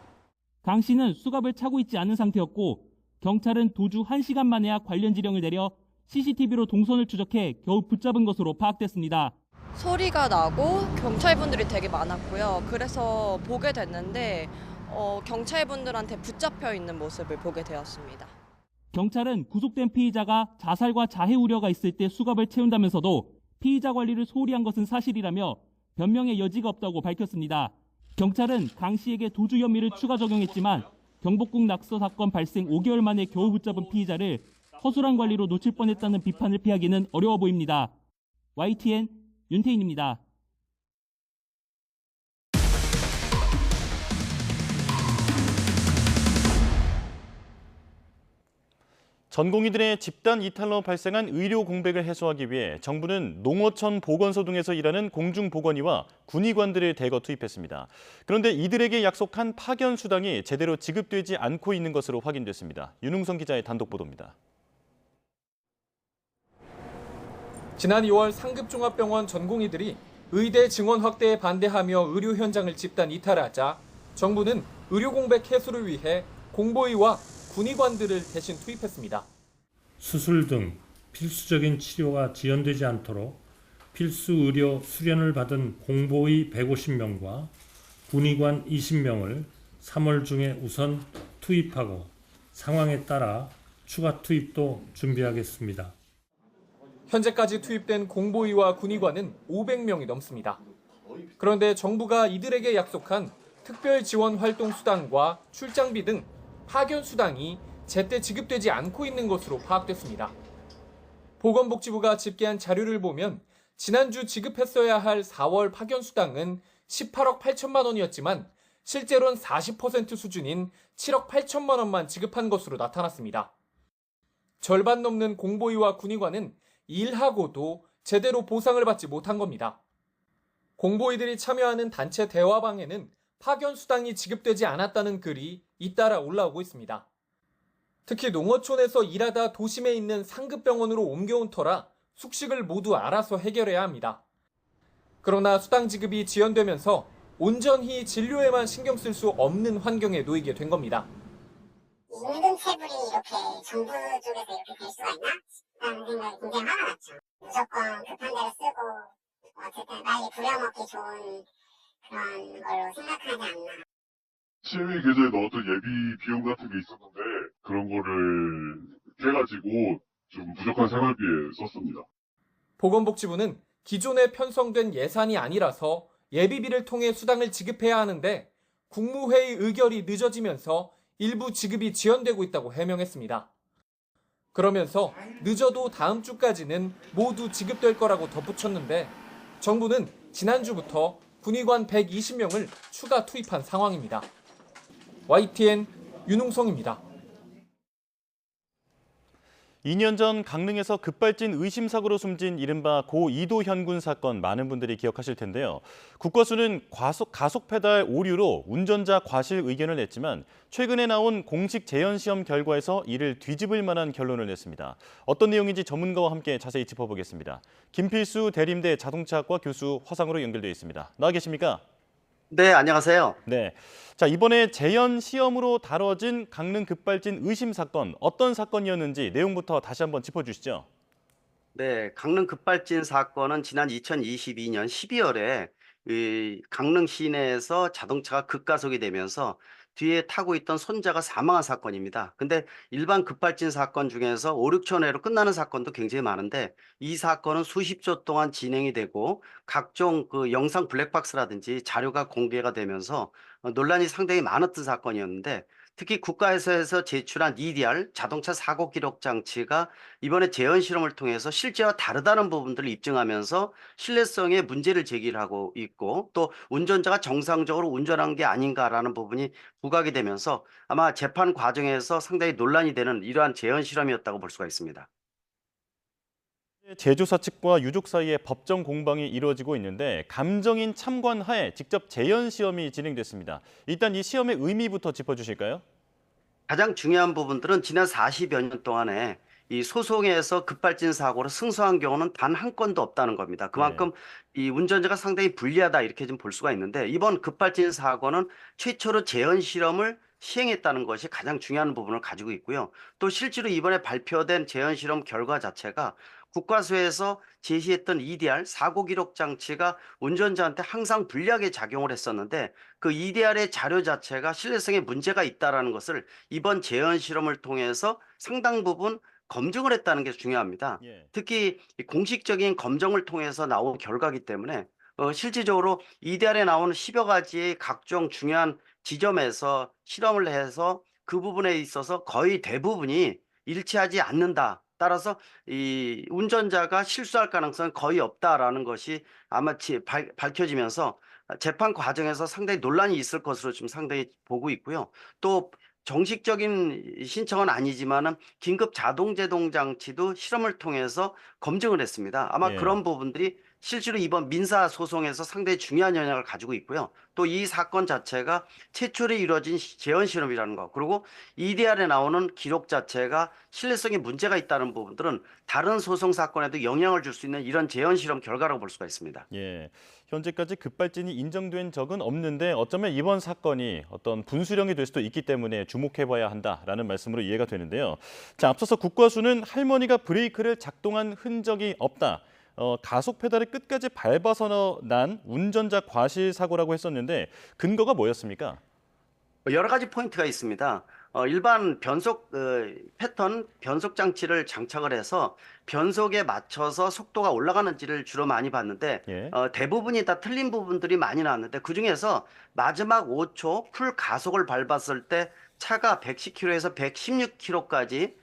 강 씨는 수갑을 차고 있지 않은 상태였고 경찰은 도주 1시간 만에야 관련 지령을 내려 CCTV로 동선을 추적해 겨우 붙잡은 것으로 파악됐습니다. 소리가 나고 경찰분들이 되게 많았고요. 그래서 보게 됐는데 경찰분들한테 붙잡혀 있는 모습을 보게 되었습니다. 경찰은 구속된 피의자가 자살과 자해 우려가 있을 때 수갑을 채운다면서도 피의자 관리를 소홀히 한 것은 사실이라며 변명의 여지가 없다고 밝혔습니다. 경찰은 강 씨에게 도주 혐의를 추가 적용했지만 경복궁 낙서 사건 발생 5개월 만에 겨우 붙잡은 피의자를 허술한 관리로 놓칠 뻔했다는 비판을 피하기는 어려워 보입니다. YTN 윤태인입니다. 전공의들의 집단 이탈로 발생한 의료 공백을 해소하기 위해 정부는 농어촌 보건소 등에서 일하는 공중보건의와 군의관들을 대거 투입했습니다. 그런데 이들에게 약속한 파견 수당이 제대로 지급되지 않고 있는 것으로 확인됐습니다. 윤웅성 기자의 단독 보도입니다. 지난 2월 상급종합병원 전공의들이 의대 증원 확대에 반대하며 의료 현장을 집단 이탈하자 정부는 의료 공백 해소를 위해 공보의와 군의관들을 대신 투입했습니다. 수술 등 필수적인 치료가 지연되지 않도록 필수 의료 수련을 받은 공보의 150명과 군의관 20명을 3월 중에 우선 투입하고 상황에 따라 추가 투입도 준비하겠습니다. 현재까지 투입된 공보위와 군의관은 500명이 넘습니다. 그런데 정부가 이들에게 약속한 특별 지원 활동 수당과 출장비 등 파견 수당이 제때 지급되지 않고 있는 것으로 파악됐습니다. 보건복지부가 집계한 자료를 보면 지난주 지급했어야 할 4월 파견 수당은 18억 8천만 원이었지만 실제로는 40% 수준인 7억 8천만 원만 지급한 것으로 나타났습니다. 절반 넘는 공보위와 군의관은 일하고도 제대로 보상을 받지 못한 겁니다. 공보위들이 참여하는 단체 대화방에는 파견 수당이 지급되지 않았다는 글이 잇따라 올라오고 있습니다. 특히 농어촌에서 일하다 도심에 있는 상급병원으로 옮겨온 터라 숙식을 모두 알아서 해결해야 합니다. 그러나 수당 지급이 지연되면서 온전히 진료에만 신경 쓸 수 없는 환경에 놓이게 된 겁니다. 임금 체불이 이렇게 정부 쪽에서 이렇게 될 수가 있나? 라는 생각이 굉장히 화가 났죠. 무조건 급한 대로 쓰고 어쨌든 빨리 부려먹기 좋은 그런 걸로 생각하지 않나. 실비 계좌에 넣었던 예비 비용 같은 게 있었는데 그런 거를 해가지고 좀 부족한 생활비에 썼습니다. 보건복지부는 기존에 편성된 예산이 아니라서 예비비를 통해 수당을 지급해야 하는데 국무회의 의결이 늦어지면서 일부 지급이 지연되고 있다고 해명했습니다. 그러면서 늦어도 다음 주까지는 모두 지급될 거라고 덧붙였는데 정부는 지난주부터 군의관 120명을 추가 투입한 상황입니다. YTN 윤웅성입니다. 2년 전 강릉에서 급발진 의심사고로 숨진 이른바 고 이도현 군 사건 많은 분들이 기억하실 텐데요. 국과수는 가속 페달 오류로 운전자 과실 의견을 냈지만 최근에 나온 공식 재연 시험 결과에서 이를 뒤집을 만한 결론을 냈습니다. 어떤 내용인지 전문가와 함께 자세히 짚어보겠습니다. 김필수 대림대 자동차학과 교수 화상으로 연결되어 있습니다. 나와 계십니까? 네, 안녕하세요. 네. 자, 이번에 재연 시험으로 다뤄진 강릉 급발진 의심 사건, 어떤 사건이었는지 내용부터 다시 한번 짚어주시죠. 네, 강릉 급발진 사건은 지난 2022년 12월에 강릉 시내에서 자동차가 급가속이 되면서 뒤에 타고 있던 손자가 사망한 사건입니다. 근데 일반 급발진 사건 중에서 5, 6초 내로 끝나는 사건도 굉장히 많은데 이 사건은 수십 초 동안 진행이 되고 각종 그 영상 블랙박스라든지 자료가 공개가 되면서 논란이 상당히 많았던 사건이었는데 특히 국가에서 제출한 EDR 자동차 사고 기록 장치가 이번에 재현 실험을 통해서 실제와 다르다는 부분들을 입증하면서 신뢰성에 문제를 제기하고 있고 또 운전자가 정상적으로 운전한 게 아닌가라는 부분이 부각이 되면서 아마 재판 과정에서 상당히 논란이 되는 이러한 재현 실험이었다고 볼 수가 있습니다. 제조사 측과 유족 사이에 법정 공방이 이루어지고 있는데 감정인 참관 하에 직접 재연 시험이 진행됐습니다. 일단 이 시험의 의미부터 짚어주실까요? 가장 중요한 부분들은 지난 40여 년 동안에 이 소송에서 급발진 사고로 승소한 경우는 단 한 건도 없다는 겁니다. 그만큼 이 운전자가 상당히 불리하다 이렇게 좀 볼 수가 있는데 이번 급발진 사고는 최초로 재현 실험을 시행했다는 것이 가장 중요한 부분을 가지고 있고요. 또 실제로 이번에 발표된 재현 실험 결과 자체가 국과수에서 제시했던 EDR 사고 기록 장치가 운전자한테 항상 불리하게 작용을 했었는데 그 EDR의 자료 자체가 신뢰성에 문제가 있다는 것을 이번 재현 실험을 통해서 상당 부분 검증을 했다는 게 중요합니다. 특히 공식적인 검증을 통해서 나온 결과이기 때문에 실질적으로 EDR에 나오는 10여 가지의 각종 중요한 지점에서 실험을 해서 그 부분에 있어서 거의 대부분이 일치하지 않는다. 따라서 이 운전자가 실수할 가능성은 거의 없다라는 것이 아마 밝혀지면서 재판 과정에서 상당히 논란이 있을 것으로 좀 상당히 보고 있고요. 또 정식적인 신청은 아니지만은 긴급 자동 제동 장치도 실험을 통해서 검증을 했습니다. 아마 그런 부분들이 실제로 이번 민사 소송에서 상당히 중요한 영향을 가지고 있고요. 또 이 사건 자체가 최초로 이루어진 재현 실험이라는 거, 그리고 EDR에 나오는 기록 자체가 신뢰성에 문제가 있다는 부분들은 다른 소송 사건에도 영향을 줄 수 있는 이런 재현 실험 결과라고 볼 수가 있습니다. 예, 현재까지 급발진이 인정된 적은 없는데 어쩌면 이번 사건이 어떤 분수령이 될 수도 있기 때문에 주목해봐야 한다라는 말씀으로 이해가 되는데요. 자, 앞서서 국과수는 할머니가 브레이크를 작동한 흔적이 없다. 가속 페달을 끝까지 밟아서 난 운전자 과실 사고라고 했었는데 근거가 뭐였습니까? 여러 가지 포인트가 있습니다. 일반 변속 패턴 변속 장치를 장착을 해서 변속에 맞춰서 속도가 올라가는지를 주로 많이 봤는데 예. 대부분이 다 틀린 부분들이 많이 나왔는데 그중에서 마지막 5초 풀 가속을 밟았을 때 차가 110km에서 116km까지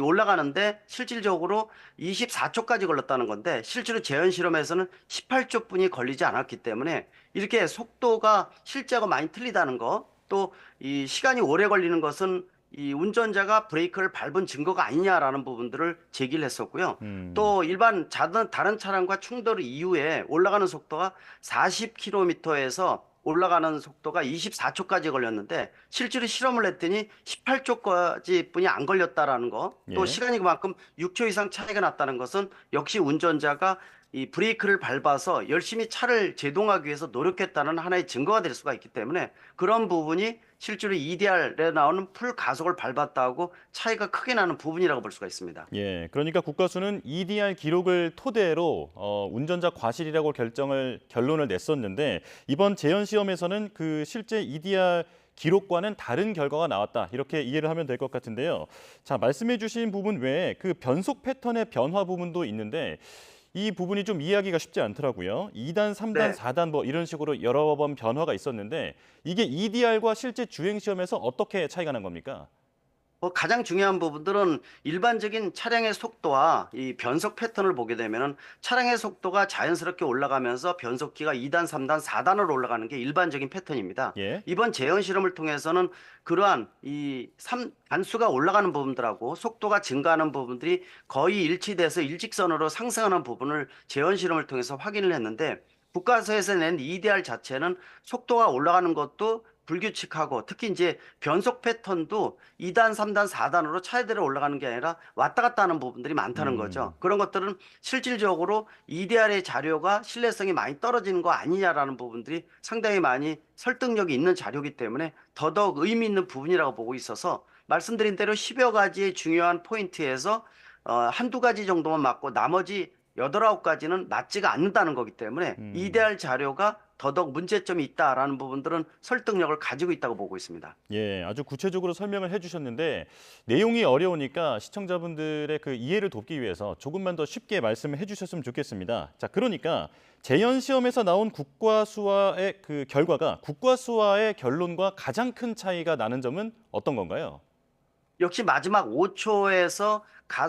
올라가는데 실질적으로 24초까지 걸렸다는 건데 실제로 재현 실험에서는 18초뿐이 걸리지 않았기 때문에 이렇게 속도가 실제하고 많이 틀리다는 거, 또 이 시간이 오래 걸리는 것은 이 운전자가 브레이크를 밟은 증거가 아니냐라는 부분들을 제기를 했었고요. 또 일반 다른 차량과 충돌 이후에 올라가는 속도가 40km에서 올라가는 속도가 24초까지 걸렸는데 실제로 실험을 했더니 18초까지 뿐이 안 걸렸다라는 거, 또 예. 시간이 그만큼 6초 이상 차이가 났다는 것은 역시 운전자가 이 브레이크를 밟아서 열심히 차를 제동하기 위해서 노력했다는 하나의 증거가 될 수가 있기 때문에 그런 부분이 실제로 EDR에 나오는 풀 가속을 밟았다고 차이가 크게 나는 부분이라고 볼 수가 있습니다. 예, 그러니까 국가수는 EDR 기록을 토대로 운전자 과실이라고 결론을 냈었는데 이번 재현 시험에서는 그 실제 EDR 기록과는 다른 결과가 나왔다. 이렇게 이해를 하면 될 것 같은데요. 자, 말씀해 주신 부분 외에 그 변속 패턴의 변화 부분도 있는데 이 부분이 좀 이해하기가 쉽지 않더라고요. 2단, 3단, 네. 4단 뭐 이런 식으로 여러 번 변화가 있었는데 이게 EDR과 실제 주행 시험에서 어떻게 차이가 난 겁니까? 가장 중요한 부분들은 일반적인 차량의 속도와 이 변속 패턴을 보게 되면은 차량의 속도가 자연스럽게 올라가면서 변속기가 2단, 3단, 4단으로 올라가는 게 일반적인 패턴입니다. 예. 이번 재현 실험을 통해서는 그러한 단수가 올라가는 부분들하고 속도가 증가하는 부분들이 거의 일치돼서 일직선으로 상승하는 부분을 재현 실험을 통해서 확인을 했는데 국가서에서 낸 EDR 자체는 속도가 올라가는 것도 불규칙하고 특히 이제 변속 패턴도 2단, 3단, 4단으로 차례대로 올라가는 게 아니라 왔다 갔다 하는 부분들이 많다는 거죠. 그런 것들은 실질적으로 EDR의 자료가 신뢰성이 많이 떨어지는 거 아니냐라는 부분들이 상당히 많이 설득력이 있는 자료이기 때문에 더더욱 의미 있는 부분이라고 보고 있어서 말씀드린 대로 10여 가지의 중요한 포인트에서 한두 가지 정도만 맞고 나머지 8, 9가지는 맞지가 않는다는 거기 때문에 EDR 자료가 더더욱 문제점이 있다라는 부분들은 설득력을 가지고 있다고 보고 있습니다. 예, 아주 구체적으로 설명을 해주셨는데 내용이 어려우니까 시청자분들의 그 이해를 돕기 위해서 조금만 더 쉽게 말씀을 해주셨으면 좋겠습니다. 자, 그러니까 재현 시험에서 나온 국과수와의 그 결과가 국과수와의 결론과 가장 큰 차이가 나는 점은 어떤 건가요? 역시 마지막 5초에서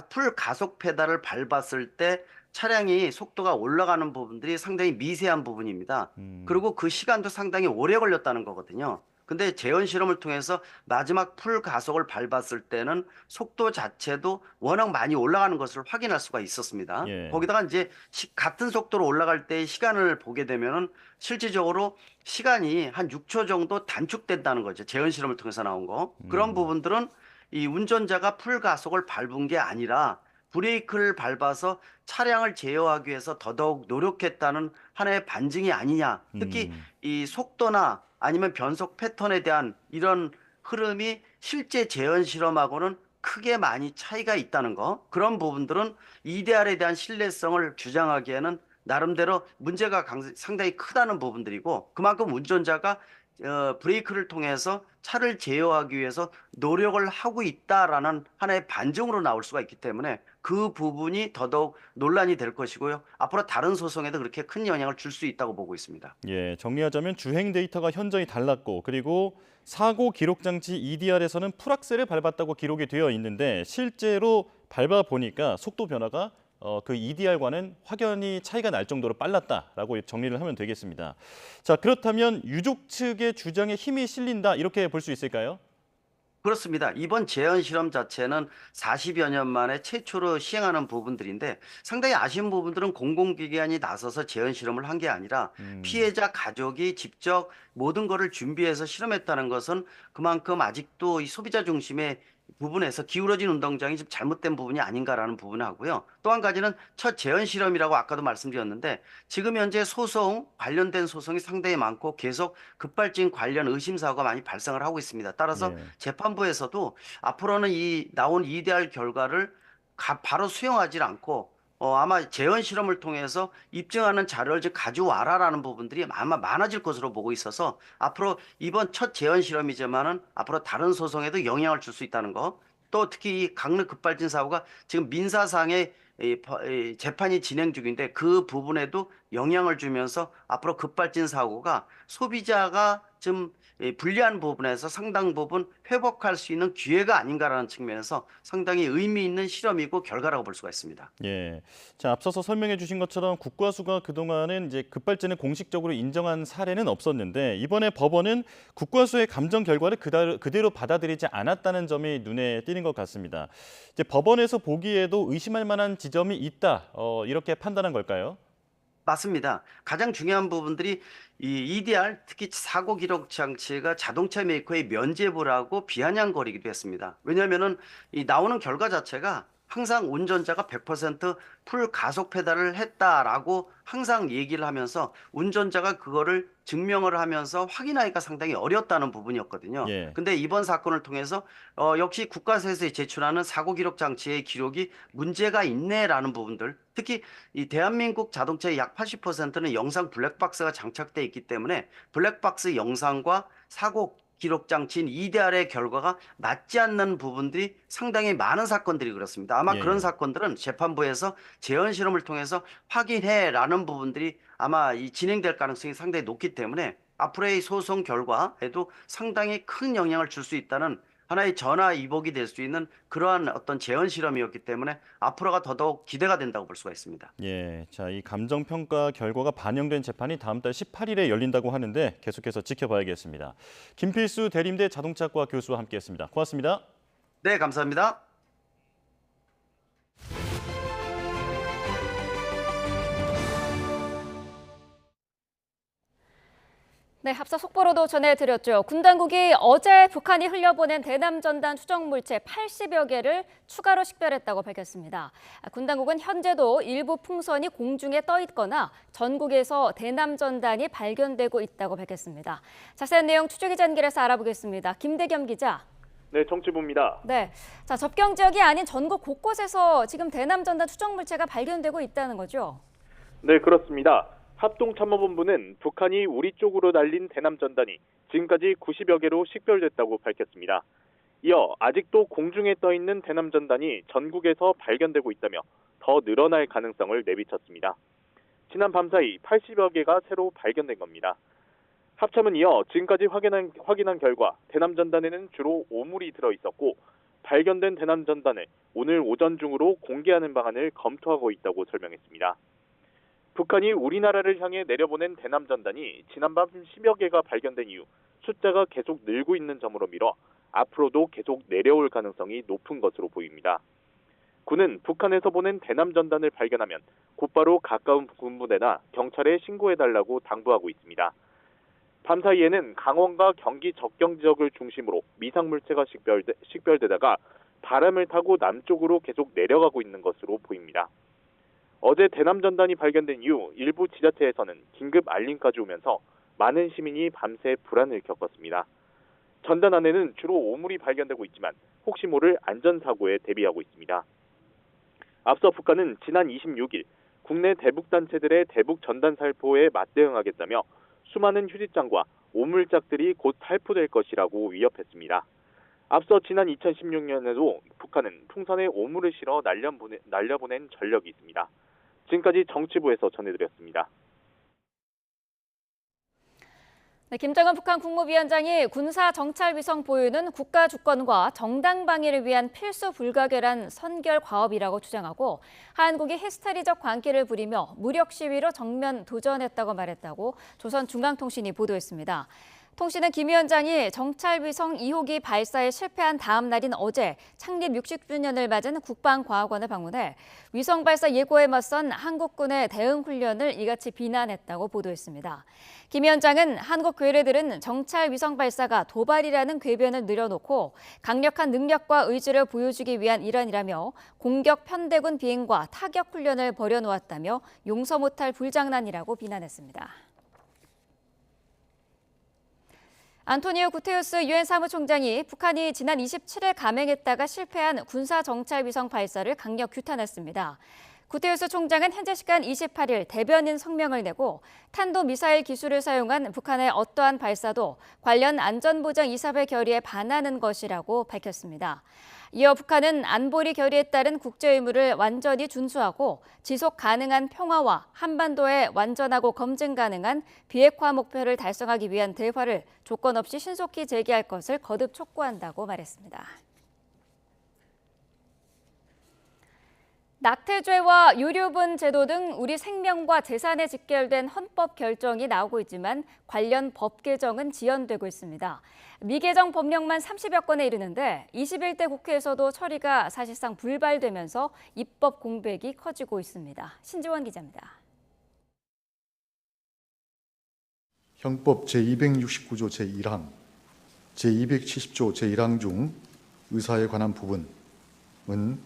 풀 가속 페달을 밟았을 때 차량이 속도가 올라가는 부분들이 상당히 미세한 부분입니다. 그리고 그 시간도 상당히 오래 걸렸다는 거거든요. 근데 재현 실험을 통해서 마지막 풀 가속을 밟았을 때는 속도 자체도 워낙 많이 올라가는 것을 확인할 수가 있었습니다. 예. 거기다가 이제 같은 속도로 올라갈 때의 시간을 보게 되면은 실질적으로 시간이 한 6초 정도 단축된다는 거죠. 재현 실험을 통해서 나온 거. 그런 부분들은 이 운전자가 풀 가속을 밟은 게 아니라 브레이크를 밟아서 차량을 제어하기 위해서 더더욱 노력했다는 하나의 반증이 아니냐. 특히 이 속도나 아니면 변속 패턴에 대한 이런 흐름이 실제 재현 실험하고는 크게 많이 차이가 있다는 거. 그런 부분들은 EDR에 대한 신뢰성을 주장하기에는 나름대로 문제가 상당히 크다는 부분들이고 그만큼 운전자가 브레이크를 통해서 차를 제어하기 위해서 노력을 하고 있다라는 하나의 반증으로 나올 수가 있기 때문에 그 부분이 더더욱 논란이 될 것이고요. 앞으로 다른 소송에도 그렇게 큰 영향을 줄 수 있다고 보고 있습니다. 예, 정리하자면 주행 데이터가 현저히 달랐고 그리고 사고 기록 장치 EDR에서는 풀악셀을 밟았다고 기록이 되어 있는데 실제로 밟아 보니까 속도 변화가 그 EDR과는 확연히 차이가 날 정도로 빨랐다라고 정리를 하면 되겠습니다. 자, 그렇다면 유족 측의 주장에 힘이 실린다 이렇게 볼 수 있을까요? 그렇습니다. 이번 재현 실험 자체는 40여 년 만에 최초로 시행하는 부분들인데 상당히 아쉬운 부분들은 공공기관이 나서서 재현 실험을 한 게 아니라 피해자 가족이 직접 모든 것을 준비해서 실험했다는 것은 그만큼 아직도 이 소비자 중심의 부분에서 기울어진 운동장이 좀 잘못된 부분이 아닌가라는 부분을 하고요. 또 한 가지는 첫 재현 실험이라고 아까도 말씀드렸는데 지금 현재 관련된 소송이 상당히 많고 계속 급발진 관련 의심사고가 많이 발생을 하고 있습니다. 따라서 재판부에서도 앞으로는 이 나온 EDR 결과를 바로 수용하지 않고 아마 재현 실험을 통해서 입증하는 자료를 좀 가져와라라는 부분들이 아마 많아질 것으로 보고 있어서 앞으로 이번 첫 재현 실험이지만은 앞으로 다른 소송에도 영향을 줄 수 있다는 거. 또 특히 이 강릉 급발진 사고가 지금 민사상의 재판이 진행 중인데 그 부분에도 영향을 주면서 앞으로 급발진 사고가 소비자가 좀 불리한 부분에서 상당 부분 회복할 수 있는 기회가 아닌가라는 측면에서 상당히 의미 있는 실험이고 결과라고 볼 수가 있습니다. 예. 자, 앞서서 설명해 주신 것처럼 국과수가 그동안은 이제 급발진을 공식적으로 인정한 사례는 없었는데 이번에 법원은 국과수의 감정 결과를 그대로 받아들이지 않았다는 점이 눈에 띄는 것 같습니다. 이제 법원에서 보기에도 의심할 만한 지점이 있다. 이렇게 판단한 걸까요? 맞습니다. 가장 중요한 부분들이 이 EDR, 특히 사고 기록 장치가 자동차 메이커의 면죄부라고 비아냥거리기도 했습니다. 왜냐하면은 이 나오는 결과 자체가 항상 운전자가 100% 풀 가속 페달을 했다라고 항상 얘기를 하면서 운전자가 그거를 증명을 하면서 확인하기가 상당히 어렵다는 부분이었거든요. 예. 근데 이번 사건을 통해서 역시 국가세에서 제출하는 사고 기록 장치의 기록이 문제가 있네라는 부분들, 특히 이 대한민국 자동차의 약 80%는 영상 블랙박스가 장착돼 있기 때문에 블랙박스 영상과 사고 기록 장치인 EDR의 결과가 맞지 않는 부분들이 상당히 많은 사건들이 그렇습니다. 아마 예. 그런 사건들은 재판부에서 재현 실험을 통해서 확인해라는 부분들이 아마 진행될 가능성이 상당히 높기 때문에 앞으로의 소송 결과에도 상당히 큰 영향을 줄 수 있다는 하나의 전화위복이 될 수 있는 그러한 어떤 재현 실험이었기 때문에 앞으로가 더더욱 기대가 된다고 볼 수가 있습니다. 예, 자, 이 감정평가 결과가 반영된 재판이 다음 달 18일에 열린다고 하는데 계속해서 지켜봐야겠습니다. 김필수 대림대 자동차과 교수와 함께했습니다. 고맙습니다. 네, 감사합니다. 네, 앞서 속보로도 전해드렸죠. 군 당국이 어제 북한이 흘려보낸 대남전단 추정 물체 80여 개를 추가로 식별했다고 밝혔습니다. 군 당국은 현재도 일부 풍선이 공중에 떠 있거나 전국에서 대남전단이 발견되고 있다고 밝혔습니다. 자세한 내용 추적기자 연결해서 알아보겠습니다. 김대겸 기자. 네, 정치부입니다. 네, 자, 접경 지역이 아닌 전국 곳곳에서 지금 대남전단 추정 물체가 발견되고 있다는 거죠? 네, 그렇습니다. 합동참모본부는 북한이 우리 쪽으로 날린 대남전단이 지금까지 90여 개로 식별됐다고 밝혔습니다. 이어 아직도 공중에 떠 있는 대남전단이 전국에서 발견되고 있다며 더 늘어날 가능성을 내비쳤습니다. 지난 밤사이 80여 개가 새로 발견된 겁니다. 합참은 이어 지금까지 확인한 결과 대남전단에는 주로 오물이 들어있었고 발견된 대남전단을 오늘 오전 중으로 공개하는 방안을 검토하고 있다고 설명했습니다. 북한이 우리나라를 향해 내려보낸 대남전단이 지난밤 10여 개가 발견된 이후 숫자가 계속 늘고 있는 점으로 미뤄 앞으로도 계속 내려올 가능성이 높은 것으로 보입니다. 군은 북한에서 보낸 대남전단을 발견하면 곧바로 가까운 군부대나 경찰에 신고해달라고 당부하고 있습니다. 밤사이에는 강원과 경기 접경 지역을 중심으로 미상물체가 식별되다가 바람을 타고 남쪽으로 계속 내려가고 있는 것으로 보입니다. 어제 대남전단이 발견된 이후 일부 지자체에서는 긴급 알림까지 오면서 많은 시민이 밤새 불안을 겪었습니다. 전단 안에는 주로 오물이 발견되고 있지만 혹시 모를 안전사고에 대비하고 있습니다. 앞서 북한은 지난 26일 국내 대북단체들의 대북 전단 살포에 맞대응하겠다며 수많은 휴지장과 오물짝들이 곧 살포될 것이라고 위협했습니다. 앞서 지난 2016년에도 북한은 풍선에 오물을 실어 날려보낸 전력이 있습니다. 지금까지 정치부에서 전해드렸습니다. 네, 김정은 북한 국무위원장이 군사 정찰 위성 보유는 국가 주권과 정당 방위를 위한 필수 불가결한 선결 과업이라고 주장하고 한국이 히스테리적 관계를 부리며 무력 시위로 정면 도전했다고 말했다고 조선중앙통신이 보도했습니다. 통신은 김 위원장이 정찰위성 2호기 발사에 실패한 다음 날인 어제 창립 60주년을 맞은 국방과학원을 방문해 위성 발사 예고에 맞선 한국군의 대응 훈련을 이같이 비난했다고 보도했습니다. 김 위원장은 한국 괴뢰들은 정찰 위성 발사가 도발이라는 궤변을 늘여놓고 강력한 능력과 의지를 보여주기 위한 일환이라며 공격 편대군 비행과 타격 훈련을 벌여놓았다며 용서 못할 불장난이라고 비난했습니다. 안토니오 구테우스 유엔 사무총장이 북한이 지난 27일 감행했다가 실패한 군사 정찰 위성 발사를 강력 규탄했습니다. 구테우스 총장은 현재 시간 28일 대변인 성명을 내고 탄도미사일 기술을 사용한 북한의 어떠한 발사도 관련 안전보장 이사회 결의에 반하는 것이라고 밝혔습니다. 이어 북한은 안보리 결의에 따른 국제 의무를 완전히 준수하고 지속 가능한 평화와 한반도의 완전하고 검증 가능한 비핵화 목표를 달성하기 위한 대화를 조건 없이 신속히 재개할 것을 거듭 촉구한다고 말했습니다. 낙태죄와 유류분 제도 등 우리 생명과 재산에 직결된 헌법 결정이 나오고 있지만 관련 법 개정은 지연되고 있습니다. 미개정 법령만 30여 건에 이르는데 21대 국회에서도 처리가 사실상 불발되면서 입법 공백이 커지고 있습니다. 신지원 기자입니다. 형법 제269조 제1항, 제270조 제1항 중 의사에 관한 부분은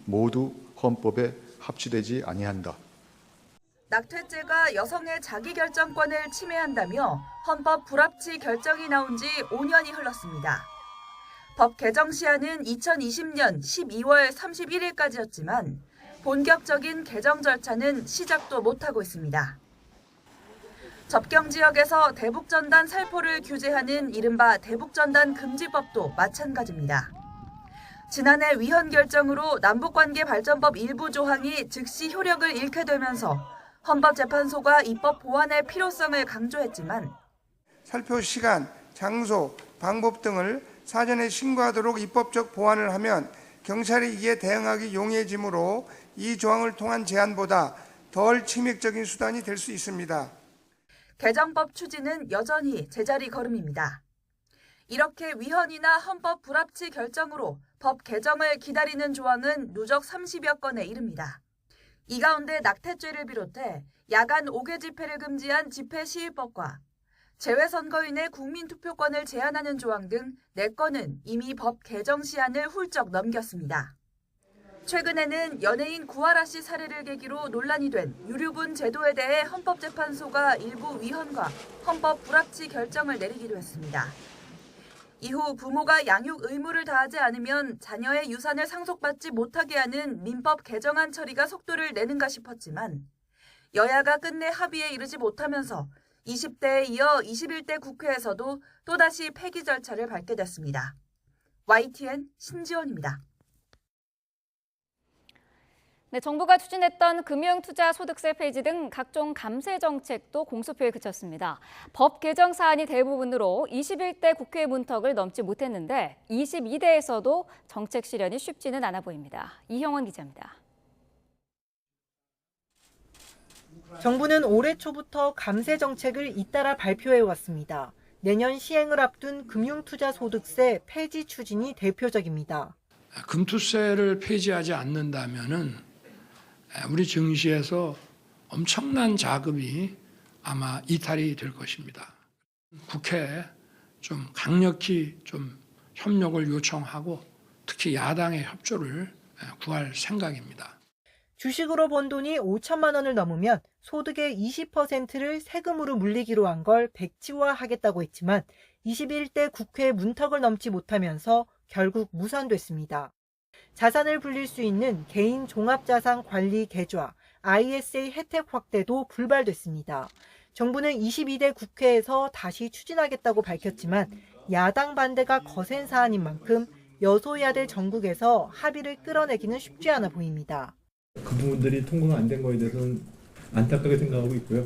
모두 헌법에 합치되지 아니한다. 낙태죄가 여성의 자기결정권을 침해한다며 헌법 불합치 결정이 나온 지 5년이 흘렀습니다. 법 개정 시한은 2020년 12월 31일까지였지만 본격적인 개정 절차는 시작도 못하고 있습니다. 접경 지역에서 대북전단 살포를 규제하는 이른바 대북전단 금지법도 마찬가지입니다. 지난해 위헌 결정으로 남북관계 발전법 일부 조항이 즉시 효력을 잃게 되면서 헌법재판소가 입법 보완의 필요성을 강조했지만 살표 시간, 장소, 방법 등을 사전에 신고하도록 입법적 보완을 하면 경찰이 이에 대응하기 용이해지므로 이 조항을 통한 제한보다 덜 침획적인 수단이 될 수 있습니다. 개정법 추진은 여전히 제자리 걸음입니다. 이렇게 위헌이나 헌법 불합치 결정으로 법 개정을 기다리는 조항은 누적 30여 건에 이릅니다. 이 가운데 낙태죄를 비롯해 야간 5개 집회를 금지한 집회시위법과 재외선거인의 국민투표권을 제한하는 조항 등 4건은 이미 법 개정 시한을 훌쩍 넘겼습니다. 최근에는 연예인 구하라 씨 사례를 계기로 논란이 된 유류분 제도에 대해 헌법재판소가 일부 위헌과 헌법 불합치 결정을 내리기도 했습니다. 이후 부모가 양육 의무를 다하지 않으면 자녀의 유산을 상속받지 못하게 하는 민법 개정안 처리가 속도를 내는가 싶었지만 여야가 끝내 합의에 이르지 못하면서 20대에 이어 21대 국회에서도 또다시 폐기 절차를 밟게 됐습니다. YTN 신지원입니다. 네, 정부가 추진했던 금융투자소득세 폐지 등 각종 감세 정책도 공수표에 그쳤습니다. 법 개정 사안이 대부분으로 21대 국회 문턱을 넘지 못했는데 22대에서도 정책 실현이 쉽지는 않아 보입니다. 이형원 기자입니다. 정부는 올해 초부터 감세 정책을 잇따라 발표해왔습니다. 내년 시행을 앞둔 금융투자소득세 폐지 추진이 대표적입니다. 금투세를 폐지하지 않는다면은 우리 증시에서 엄청난 자금이 아마 이탈이 될 것입니다. 국회에 좀 강력히 좀 협력을 요청하고 특히 야당의 협조를 구할 생각입니다. 주식으로 번 돈이 5천만 원을 넘으면 소득의 20%를 세금으로 물리기로 한 걸 백지화하겠다고 했지만 21대 국회 문턱을 넘지 못하면서 결국 무산됐습니다. 자산을 불릴 수 있는 개인 종합자산 관리 계좌, ISA 혜택 확대도 불발됐습니다. 정부는 22대 국회에서 다시 추진하겠다고 밝혔지만 야당 반대가 거센 사안인 만큼 여소야대 전국에서 합의를 끌어내기는 쉽지 않아 보입니다. 그 부분들이 통과가 안 된 거에 대해서는 안타깝게 생각하고 있고요.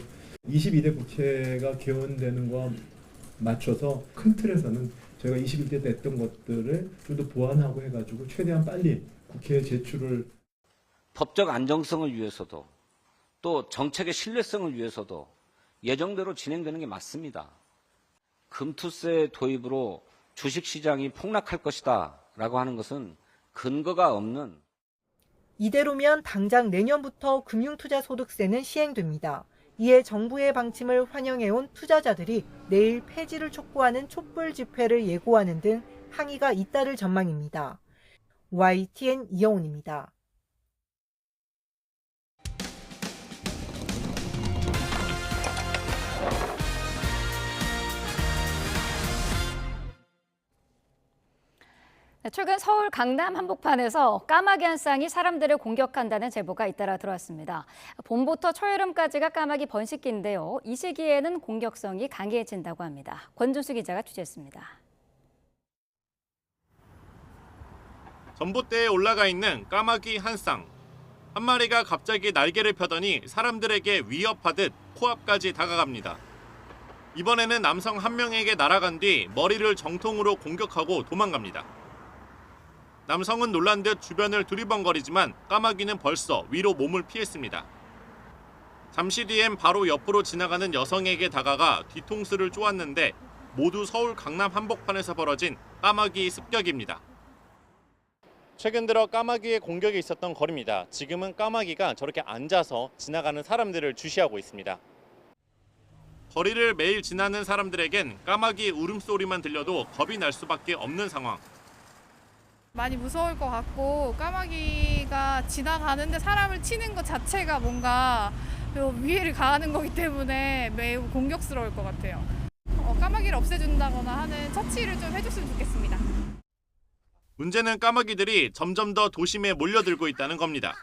22대 국회가 개원되는 거와 맞춰서 큰 틀에서는 저희가 21대 때 했던 것들을 좀 더 보완하고 해가지고 최대한 빨리 국회에 제출을. 법적 안정성을 위해서도 또 정책의 신뢰성을 위해서도 예정대로 진행되는 게 맞습니다. 금투세 도입으로 주식시장이 폭락할 것이다 라고 하는 것은 근거가 없는. 이대로면 당장 내년부터 금융투자소득세는 시행됩니다. 이에 정부의 방침을 환영해온 투자자들이 내일 폐지를 촉구하는 촛불 집회를 예고하는 등 항의가 잇따를 전망입니다. YTN 이영훈입니다. 최근 서울 강남 한복판에서 까마귀 한 쌍이 사람들을 공격한다는 제보가 잇따라 들어왔습니다. 봄부터 초여름까지가 까마귀 번식기인데요. 이 시기에는 공격성이 강해진다고 합니다. 권준수 기자가 취재했습니다. 전봇대에 올라가 있는 까마귀 한 쌍. 한 마리가 갑자기 날개를 펴더니 사람들에게 위협하듯 코앞까지 다가갑니다. 이번에는 남성 한 명에게 날아간 뒤 머리를 정통으로 공격하고 도망갑니다. 남성은 놀란 듯 주변을 두리번거리지만 까마귀는 벌써 위로 몸을 피했습니다. 잠시 뒤엔 바로 옆으로 지나가는 여성에게 다가가 뒤통수를 쪼았는데 모두 서울 강남 한복판에서 벌어진 까마귀 습격입니다. 최근 들어 까마귀의 공격이 있었던 거리입니다. 지금은 까마귀가 저렇게 앉아서 지나가는 사람들을 주시하고 있습니다. 거리를 매일 지나는 사람들에겐 까마귀 울음소리만 들려도 겁이 날 수밖에 없는 상황. 많이 무서울 것 같고 까마귀가 지나가는데 사람을 치는 것 자체가 뭔가 위해를 가하는 거기 때문에 매우 공격스러울 것 같아요. 까마귀를 없애준다거나 하는 처치를 좀 해줬으면 좋겠습니다. 문제는 까마귀들이 점점 더 도심에 몰려들고 있다는 겁니다.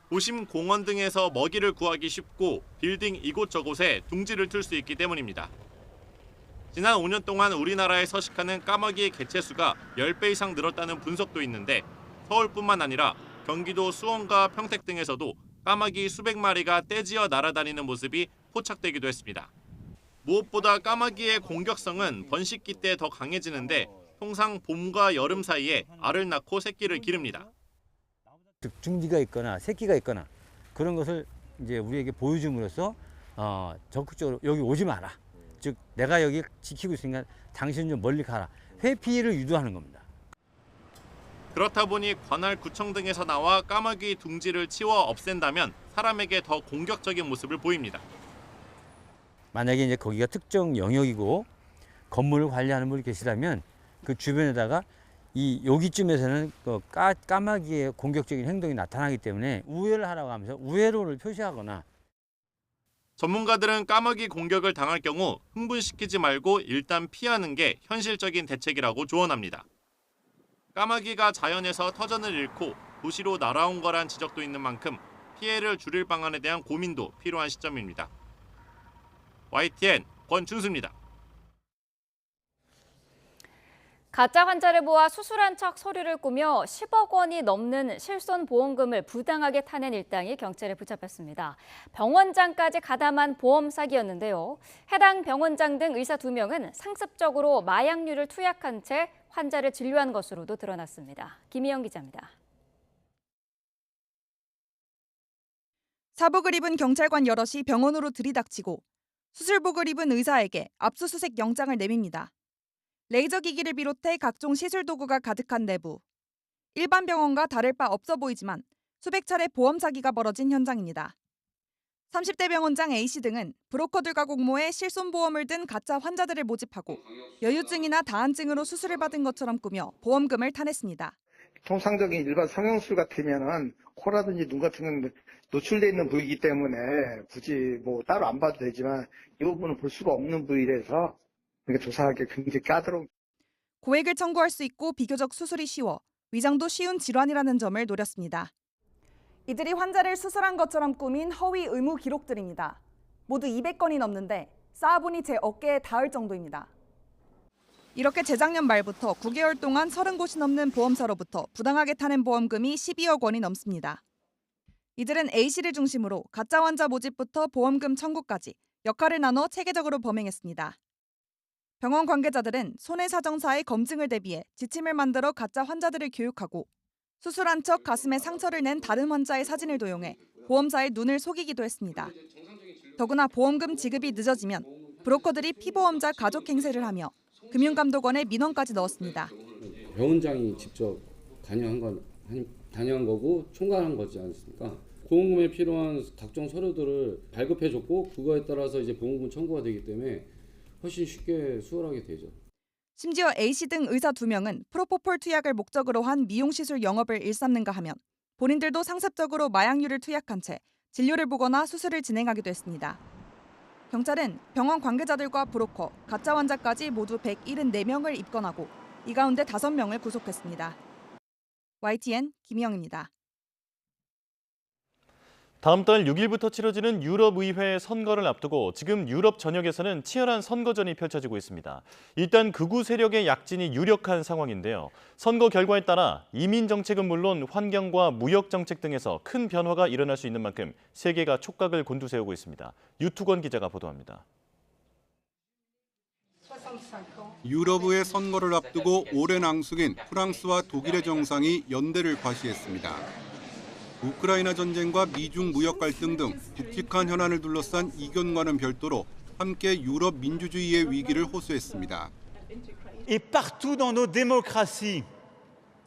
도심 공원 등에서 먹이를 구하기 쉽고 빌딩 이곳저곳에 둥지를 틀 수 있기 때문입니다. 지난 5년 동안 우리나라에 서식하는 까마귀의 개체수가 10배 이상 늘었다는 분석도 있는데 서울뿐만 아니라 경기도 수원과 평택 등에서도 까마귀 수백 마리가 떼지어 날아다니는 모습이 포착되기도 했습니다. 무엇보다 까마귀의 공격성은 번식기 때 더 강해지는데 통상 봄과 여름 사이에 알을 낳고 새끼를 기릅니다. 둥지가 있거나 새끼가 있거나 그런 것을 이제 우리에게 보여줌으로써 적극적으로 여기 오지 마라. 즉 내가 여기 지키고 있으니까 당신은 좀 멀리 가라. 회피를 유도하는 겁니다. 그렇다 보니 관할 구청 등에서 나와 까마귀 둥지를 치워 없앤다면 사람에게 더 공격적인 모습을 보입니다. 만약에 이제 거기가 특정 영역이고 건물을 관리하는 분이 계시다면 그 주변에다가 여기쯤에서는 까마귀의 공격적인 행동이 나타나기 때문에 우회를 하라고 하면서 우회로를 표시하거나. 전문가들은 까마귀 공격을 당할 경우 흥분시키지 말고 일단 피하는 게 현실적인 대책이라고 조언합니다. 까마귀가 자연에서 터전을 잃고 도시로 날아온 거란 지적도 있는 만큼 피해를 줄일 방안에 대한 고민도 필요한 시점입니다. YTN 권준수입니다. 가짜 환자를 모아 수술한 척 서류를 꾸며 10억 원이 넘는 실손보험금을 부당하게 타낸 일당이 경찰에 붙잡혔습니다. 병원장까지 가담한 보험 사기였는데요. 해당 병원장 등 의사 2명은 상습적으로 마약류를 투약한 채 환자를 진료한 것으로도 드러났습니다. 김희영 기자입니다. 사복을 입은 경찰관 여럿이 병원으로 들이닥치고 수술복을 입은 의사에게 압수수색 영장을 내밉니다. 레이저 기기를 비롯해 각종 시술 도구가 가득한 내부. 일반 병원과 다를 바 없어 보이지만 수백 차례 보험 사기가 벌어진 현장입니다. 30대 병원장 A씨 등은 브로커들과 공모해 실손보험을 든 가짜 환자들을 모집하고 여유증이나 다한증으로 수술을 받은 것처럼 꾸며 보험금을 타냈습니다. 통상적인 일반 성형술 같으면은 코라든지 눈 같은 경우는 노출되어 있는 부위이기 때문에 굳이 따로 안 봐도 되지만 이 부분은 볼 수가 없는 부위라서 조사하기 굉장히 까다로운. 고액을 청구할 수 있고 비교적 수술이 쉬워 위장도 쉬운 질환이라는 점을 노렸습니다. 이들이 환자를 수술한 것처럼 꾸민 허위 의무 기록들입니다. 모두 200건이 넘는데 쌓아보니 제 어깨에 닿을 정도입니다. 이렇게 재작년 말부터 9개월 동안 30곳이 넘는 보험사로부터 부당하게 타낸 보험금이 12억 원이 넘습니다. 이들은 A씨를 중심으로 가짜 환자 모집부터 보험금 청구까지 역할을 나눠 체계적으로 범행했습니다. 병원 관계자들은 손해사정사의 검증을 대비해 지침을 만들어 가짜 환자들을 교육하고 수술한 척 가슴에 상처를 낸 다른 환자의 사진을 도용해 보험사의 눈을 속이기도 했습니다. 더구나 보험금 지급이 늦어지면 브로커들이 피보험자 가족 행세를 하며 금융감독원에 민원까지 넣었습니다. 병원장이 직접 단여한 거고 총괄한 거지 않습니까? 보험금에 필요한 각종 서류들을 발급해줬고 그거에 따라서 이제 보험금 청구가 되기 때문에 훨씬 쉽게 수월하게 되죠. 심지어 A씨 등 의사 2명은 프로포폴 투약을 목적으로 한 미용시술 영업을 일삼는가 하면 본인들도 상습적으로 마약류를 투약한 채 진료를 보거나 수술을 진행하기도 했습니다. 경찰은 병원 관계자들과 브로커, 가짜 환자까지 모두 174명을 입건하고 이 가운데 5명을 구속했습니다. YTN 김희영입니다. 다음 달 6일부터 치러지는 유럽의회 선거를 앞두고 지금 유럽 전역에서는 치열한 선거전이 펼쳐지고 있습니다. 일단 극우 세력의 약진이 유력한 상황인데요. 선거 결과에 따라 이민 정책은 물론 환경과 무역 정책 등에서 큰 변화가 일어날 수 있는 만큼 세계가 촉각을 곤두세우고 있습니다. 유투건 기자가 보도합니다. 유럽의회 선거를 앞두고 오랜 앙숙인 프랑스와 독일의 정상이 연대를 과시했습니다. 우크라이나 전쟁과 미중 무역 갈등 등 굵직한 현안을 둘러싼 이견과는 별도로 함께 유럽 민주주의의 위기를 호소했습니다. Et partout dans nos démocraties,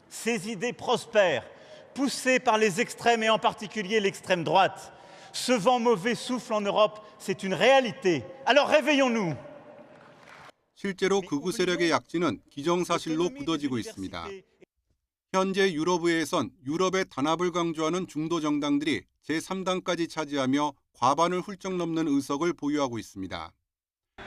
ces idées prospèrent, poussées par les extrêmes et en particulier l'extrême droite. Ce vent mauvais souffle en Europe, c'est une réalité. Alors réveillons-nous. 실제로 극우 세력의 약진은 기정사실로 굳어지고 있습니다. 현재 유럽의회에선 유럽의 단합을 강조하는 중도 정당들이 제3당까지 차지하며 과반을 훌쩍 넘는 의석을 보유하고 있습니다.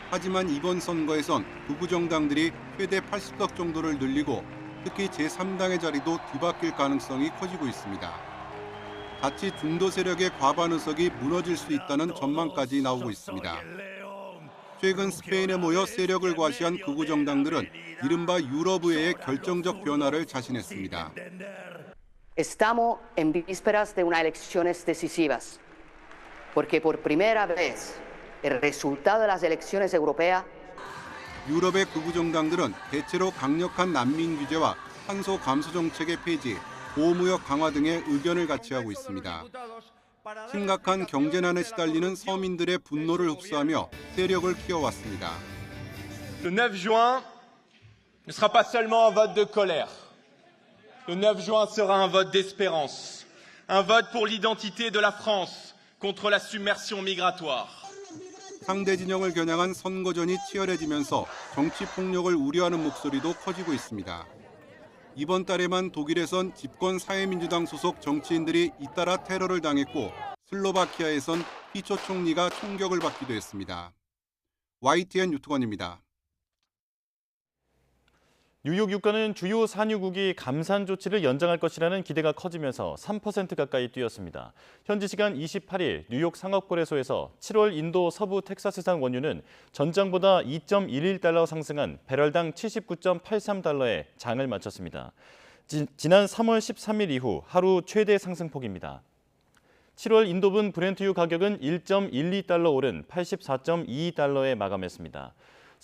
하지만 이번 선거에선 극우 정당들이 최대 80석 정도를 늘리고 특히 제3당의 자리도 뒤바뀔 가능성이 커지고 있습니다. 자칫 중도 세력의 과반 의석이 무너질 수 있다는 전망까지 나오고 있습니다. 최근 스페인에 모여 세력을 과시한 극우 정당들은 이른바 유럽의회의 결정적 변화를 자신했습니다. Estamos en vísperas de unas elecciones decisivas, porque por primera vez el resultado de las elecciones europeas. 유럽의 극우 정당들은 대체로 강력한 난민 규제와 탄소 감소 정책의 폐지, 보호무역 강화 등의 의견을 같이 하고 있습니다. 심각한 경제난에 시달리는 서민들의 분노를 흡수하며 세력을 키워왔습니다. Le 9 juin ne sera pas seulement un vote de colère. Le 9 juin sera un vote d'espérance, un vote pour l'identité de la France contre la submersion migratoire. 상대 진영을 겨냥한 선거전이 치열해지면서 정치 폭력을 우려하는 목소리도 커지고 있습니다. 이번 달에만 독일에선 집권 사회민주당 소속 정치인들이 잇따라 테러를 당했고 슬로바키아에선 피초 총리가 총격을 받기도 했습니다. YTN 유투건입니다. 뉴욕 유가는 주요 산유국이 감산 조치를 연장할 것이라는 기대가 커지면서 3% 가까이 뛰었습니다. 현지 시간 28일 뉴욕 상업거래소에서 7월 인도 서부 텍사스산 원유는 전장보다 2.11달러 상승한 배럴당 79.83달러에 장을 마쳤습니다. 지난 3월 13일 이후 하루 최대 상승폭입니다. 7월 인도분 브렌트유 가격은 1.12달러 오른 84.22달러에 마감했습니다.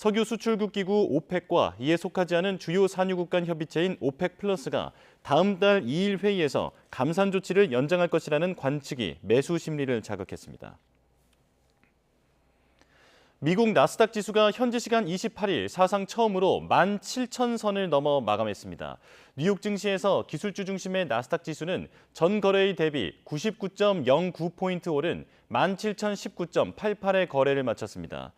석유 수출국 기구 오펙과 이에 속하지 않은 주요 산유국 간 협의체인 오펙 플러스가 다음 달 2일 회의에서 감산 조치를 연장할 것이라는 관측이 매수 심리를 자극했습니다. 미국 나스닥 지수가 현지 시간 28일 사상 처음으로 17,000선을 넘어 마감했습니다. 뉴욕 증시에서 기술주 중심의 나스닥 지수는 전 거래일 대비 99.09포인트 오른 17,019.88의 거래를 마쳤습니다.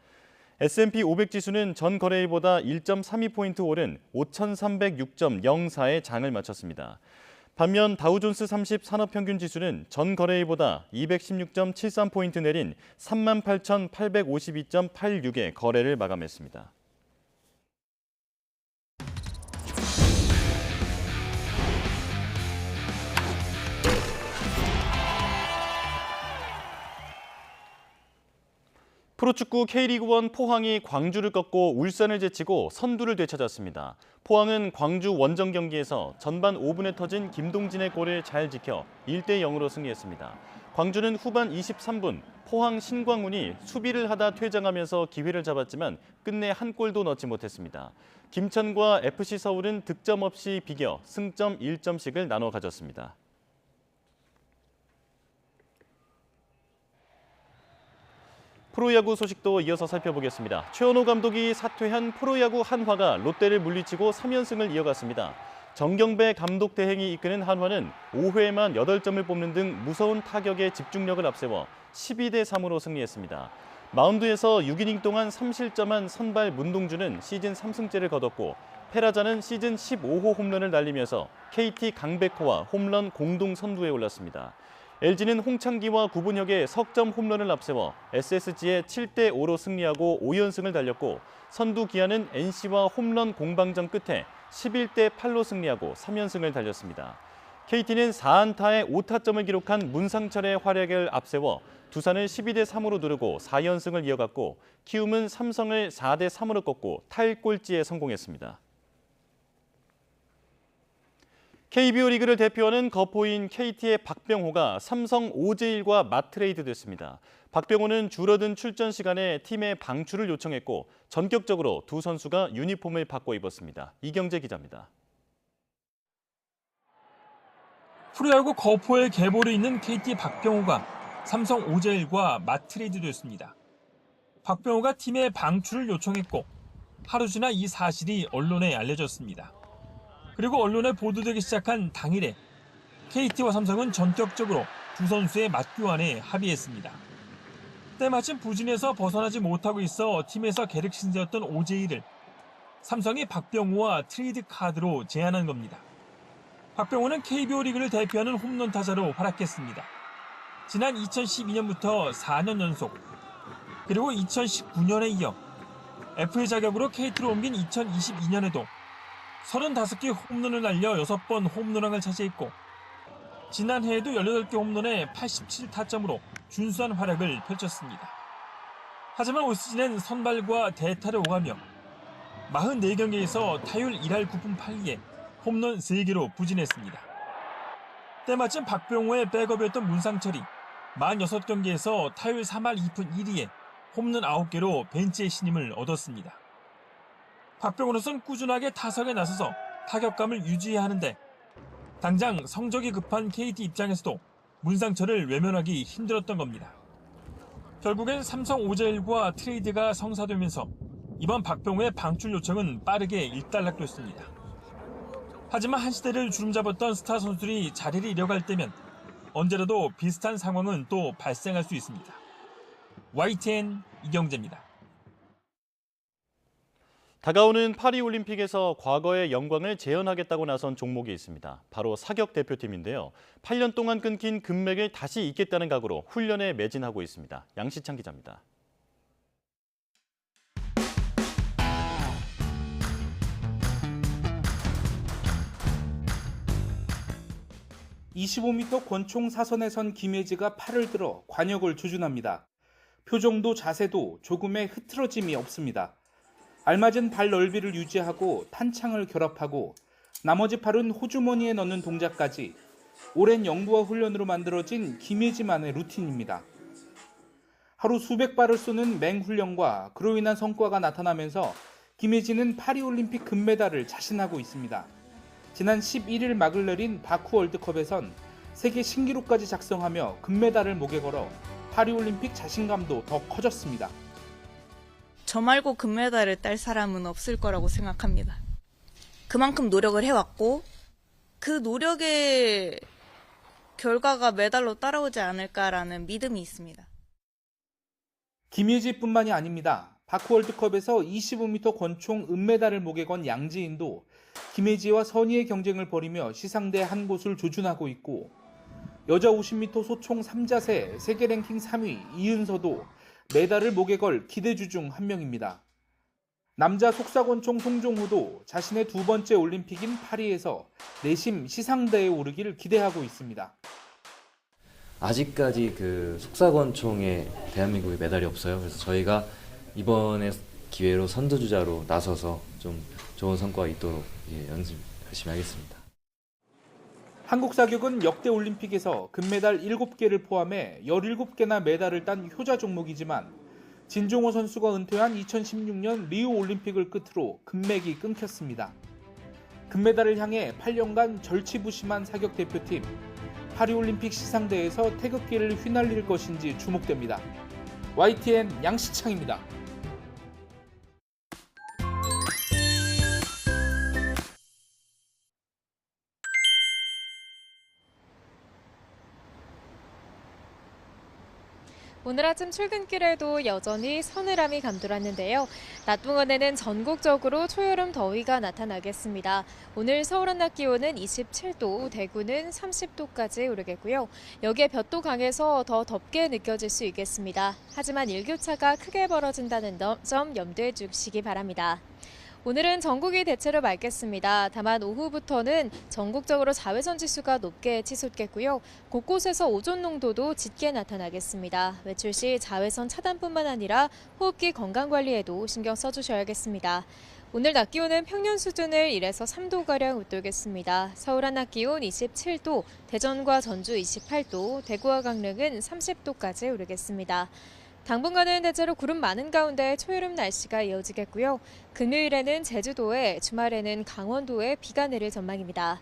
S&P 500 지수는 전 거래일보다 1.32포인트 오른 5,306.04의 장을 마쳤습니다. 반면 다우존스 30 산업평균 지수는 전 거래일보다 216.73포인트 내린 38,852.86의 거래를 마감했습니다. 프로축구 K리그1 포항이 광주를 꺾고 울산을 제치고 선두를 되찾았습니다. 포항은 광주 원정 경기에서 전반 5분에 터진 김동진의 골을 잘 지켜 1대0으로 승리했습니다. 광주는 후반 23분 포항 신광훈이 수비를 하다 퇴장하면서 기회를 잡았지만 끝내 한 골도 넣지 못했습니다. 김천과 FC 서울은 득점 없이 비겨 승점 1점씩을 나눠 가졌습니다. 프로야구 소식도 이어서 살펴보겠습니다. 최원호 감독이 사퇴한 프로야구 한화가 롯데를 물리치고 3연승을 이어갔습니다. 정경배 감독 대행이 이끄는 한화는 5회에만 8점을 뽑는 등 무서운 타격에 집중력을 앞세워 12대3으로 승리했습니다. 마운드에서 6이닝 동안 3실점한 선발 문동주는 시즌 3승째를 거뒀고 페라자는 시즌 15호 홈런을 날리면서 KT 강백호와 홈런 공동 선두에 올랐습니다. LG는 홍창기와 구분혁의 석점 홈런을 앞세워 SSG에 7대5로 승리하고 5연승을 달렸고 선두 기아는 NC와 홈런 공방전 끝에 11대8로 승리하고 3연승을 달렸습니다. KT는 4안타에 5타점을 기록한 문상철의 활약을 앞세워 두산을 12대3으로 누르고 4연승을 이어갔고 키움은 삼성을 4대3으로 꺾고 탈꼴찌에 성공했습니다. KBO 리그를 대표하는 거포인 KT의 박병호가 삼성 오재일과 맞트레이드 됐습니다. 박병호는 줄어든 출전 시간에 팀의 방출을 요청했고 전격적으로 두 선수가 유니폼을 바꿔 입었습니다. 이경재 기자입니다. 프로야구 거포에 계보를 잇는 KT 박병호가 삼성 오재일과 맞트레이드 됐습니다. 박병호가 팀의 방출을 요청했고 하루 지나 이 사실이 언론에 알려졌습니다. 그리고 언론에 보도되기 시작한 당일에 KT와 삼성은 전격적으로 두 선수의 맞교환에 합의했습니다. 때마침 부진에서 벗어나지 못하고 있어 팀에서 계륵신세였던 오재일을 삼성이 박병호와 트레이드 카드로 제안한 겁니다. 박병호는 KBO 리그를 대표하는 홈런 타자로 활약했습니다. 지난 2012년부터 4년 연속, 그리고 2019년에 이어 FA 자격으로 KT로 옮긴 2022년에도 35개 홈런을 날려 6번 홈런왕을 차지했고 지난해에도 18개 홈런에 87타점으로 준수한 활약을 펼쳤습니다. 하지만 올 시즌엔 선발과 대타를 오가며 44경기에서 타율 1할 9푼 8리에 홈런 3개로 부진했습니다. 때마침 박병호의 백업이었던 문상철이 46경기에서 타율 3할 2푼 1리에 홈런 9개로 벤치의 신임을 얻었습니다. 박병호로선 꾸준하게 타석에 나서서 타격감을 유지해야 하는데 당장 성적이 급한 KT 입장에서도 문상철을 외면하기 힘들었던 겁니다. 결국엔 삼성 오재일과 트레이드가 성사되면서 이번 박병호의 방출 요청은 빠르게 일단락됐습니다. 하지만 한 시대를 주름잡았던 스타 선수들이 자리를 잃어갈 때면 언제라도 비슷한 상황은 또 발생할 수 있습니다. YTN 이경재입니다. 다가오는 파리올림픽에서 과거의 영광을 재현하겠다고 나선 종목이 있습니다. 바로 사격 대표팀인데요. 8년 동안 끊긴 금맥을 다시 잇겠다는 각오로 훈련에 매진하고 있습니다. 양시창 기자입니다. 25m 권총 사선에 선 김혜지가 팔을 들어 관역을 조준합니다. 표정도 자세도 조금의 흐트러짐이 없습니다. 알맞은 발 넓이를 유지하고 탄창을 결합하고 나머지 팔은 호주머니에 넣는 동작까지 오랜 연구와 훈련으로 만들어진 김혜지만의 루틴입니다. 하루 수백 발을 쏘는 맹훈련과 그로 인한 성과가 나타나면서 김혜지는 파리올림픽 금메달을 자신하고 있습니다. 지난 11일 막을 내린 바쿠 월드컵에선 세계 신기록까지 작성하며 금메달을 목에 걸어 파리올림픽 자신감도 더 커졌습니다. 저 말고 금메달을 딸 사람은 없을 거라고 생각합니다. 그만큼 노력을 해왔고 그 노력의 결과가 메달로 따라오지 않을까라는 믿음이 있습니다. 김혜지뿐만이 아닙니다. 바쿠 월드컵에서 25m 권총 은메달을 목에 건 양지인도 김혜지와 선의의 경쟁을 벌이며 시상대 한 곳을 조준하고 있고 여자 50m 소총 3자세 세계 랭킹 3위 이은서도 메달을 목에 걸 기대주 중 한 명입니다. 남자 속사권총 송종호도 자신의 두 번째 올림픽인 파리에서 내심 시상대에 오르기를 기대하고 있습니다. 아직까지 그 속사권총에 대한민국에 메달이 없어요. 그래서 저희가 이번에 기회로 선두주자로 나서서 좀 좋은 성과가 있도록 연습 열심히 하겠습니다. 한국 사격은 역대 올림픽에서 금메달 7개를 포함해 17개나 메달을 딴 효자 종목이지만 진종호 선수가 은퇴한 2016년 리우 올림픽을 끝으로 금맥이 끊겼습니다. 금메달을 향해 8년간 절치부심한 사격 대표팀, 파리올림픽 시상대에서 태극기를 휘날릴 것인지 주목됩니다. YTN 양시창입니다. 오늘 아침 출근길에도 여전히 서늘함이 감돌았는데요. 낮 동안에는 전국적으로 초여름 더위가 나타나겠습니다. 오늘 서울 한낮 기온은 27도, 대구는 30도까지 오르겠고요. 여기에 볕도 강해서 더 덥게 느껴질 수 있겠습니다. 하지만 일교차가 크게 벌어진다는 점 염두에 주시기 바랍니다. 오늘은 전국이 대체로 맑겠습니다. 다만 오후부터는 전국적으로 자외선 지수가 높게 치솟겠고요. 곳곳에서 오존 농도도 짙게 나타나겠습니다. 외출 시 자외선 차단뿐만 아니라 호흡기 건강 관리에도 신경 써주셔야겠습니다. 오늘 낮 기온은 평년 수준을 1에서 3도가량 웃돌겠습니다. 서울 한낮 기온 27도, 대전과 전주 28도, 대구와 강릉은 30도까지 오르겠습니다. 당분간은 대체로 구름 많은 가운데 초여름 날씨가 이어지겠고요. 금요일에는 제주도에, 주말에는 강원도에 비가 내릴 전망입니다.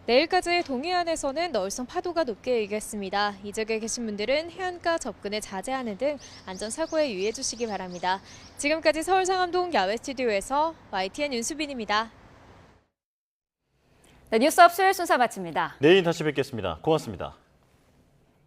내일까지 동해안에서는 너울성 파도가 높게 일겠습니다. 이 지역에 계신 분들은 해안가 접근에 자제하는 등 안전사고에 유의해 주시기 바랍니다. 지금까지 서울 상암동 야외 스튜디오에서 YTN 윤수빈입니다. 네, 뉴스업 수요일 순서 마칩니다. 내일 다시 뵙겠습니다. 고맙습니다.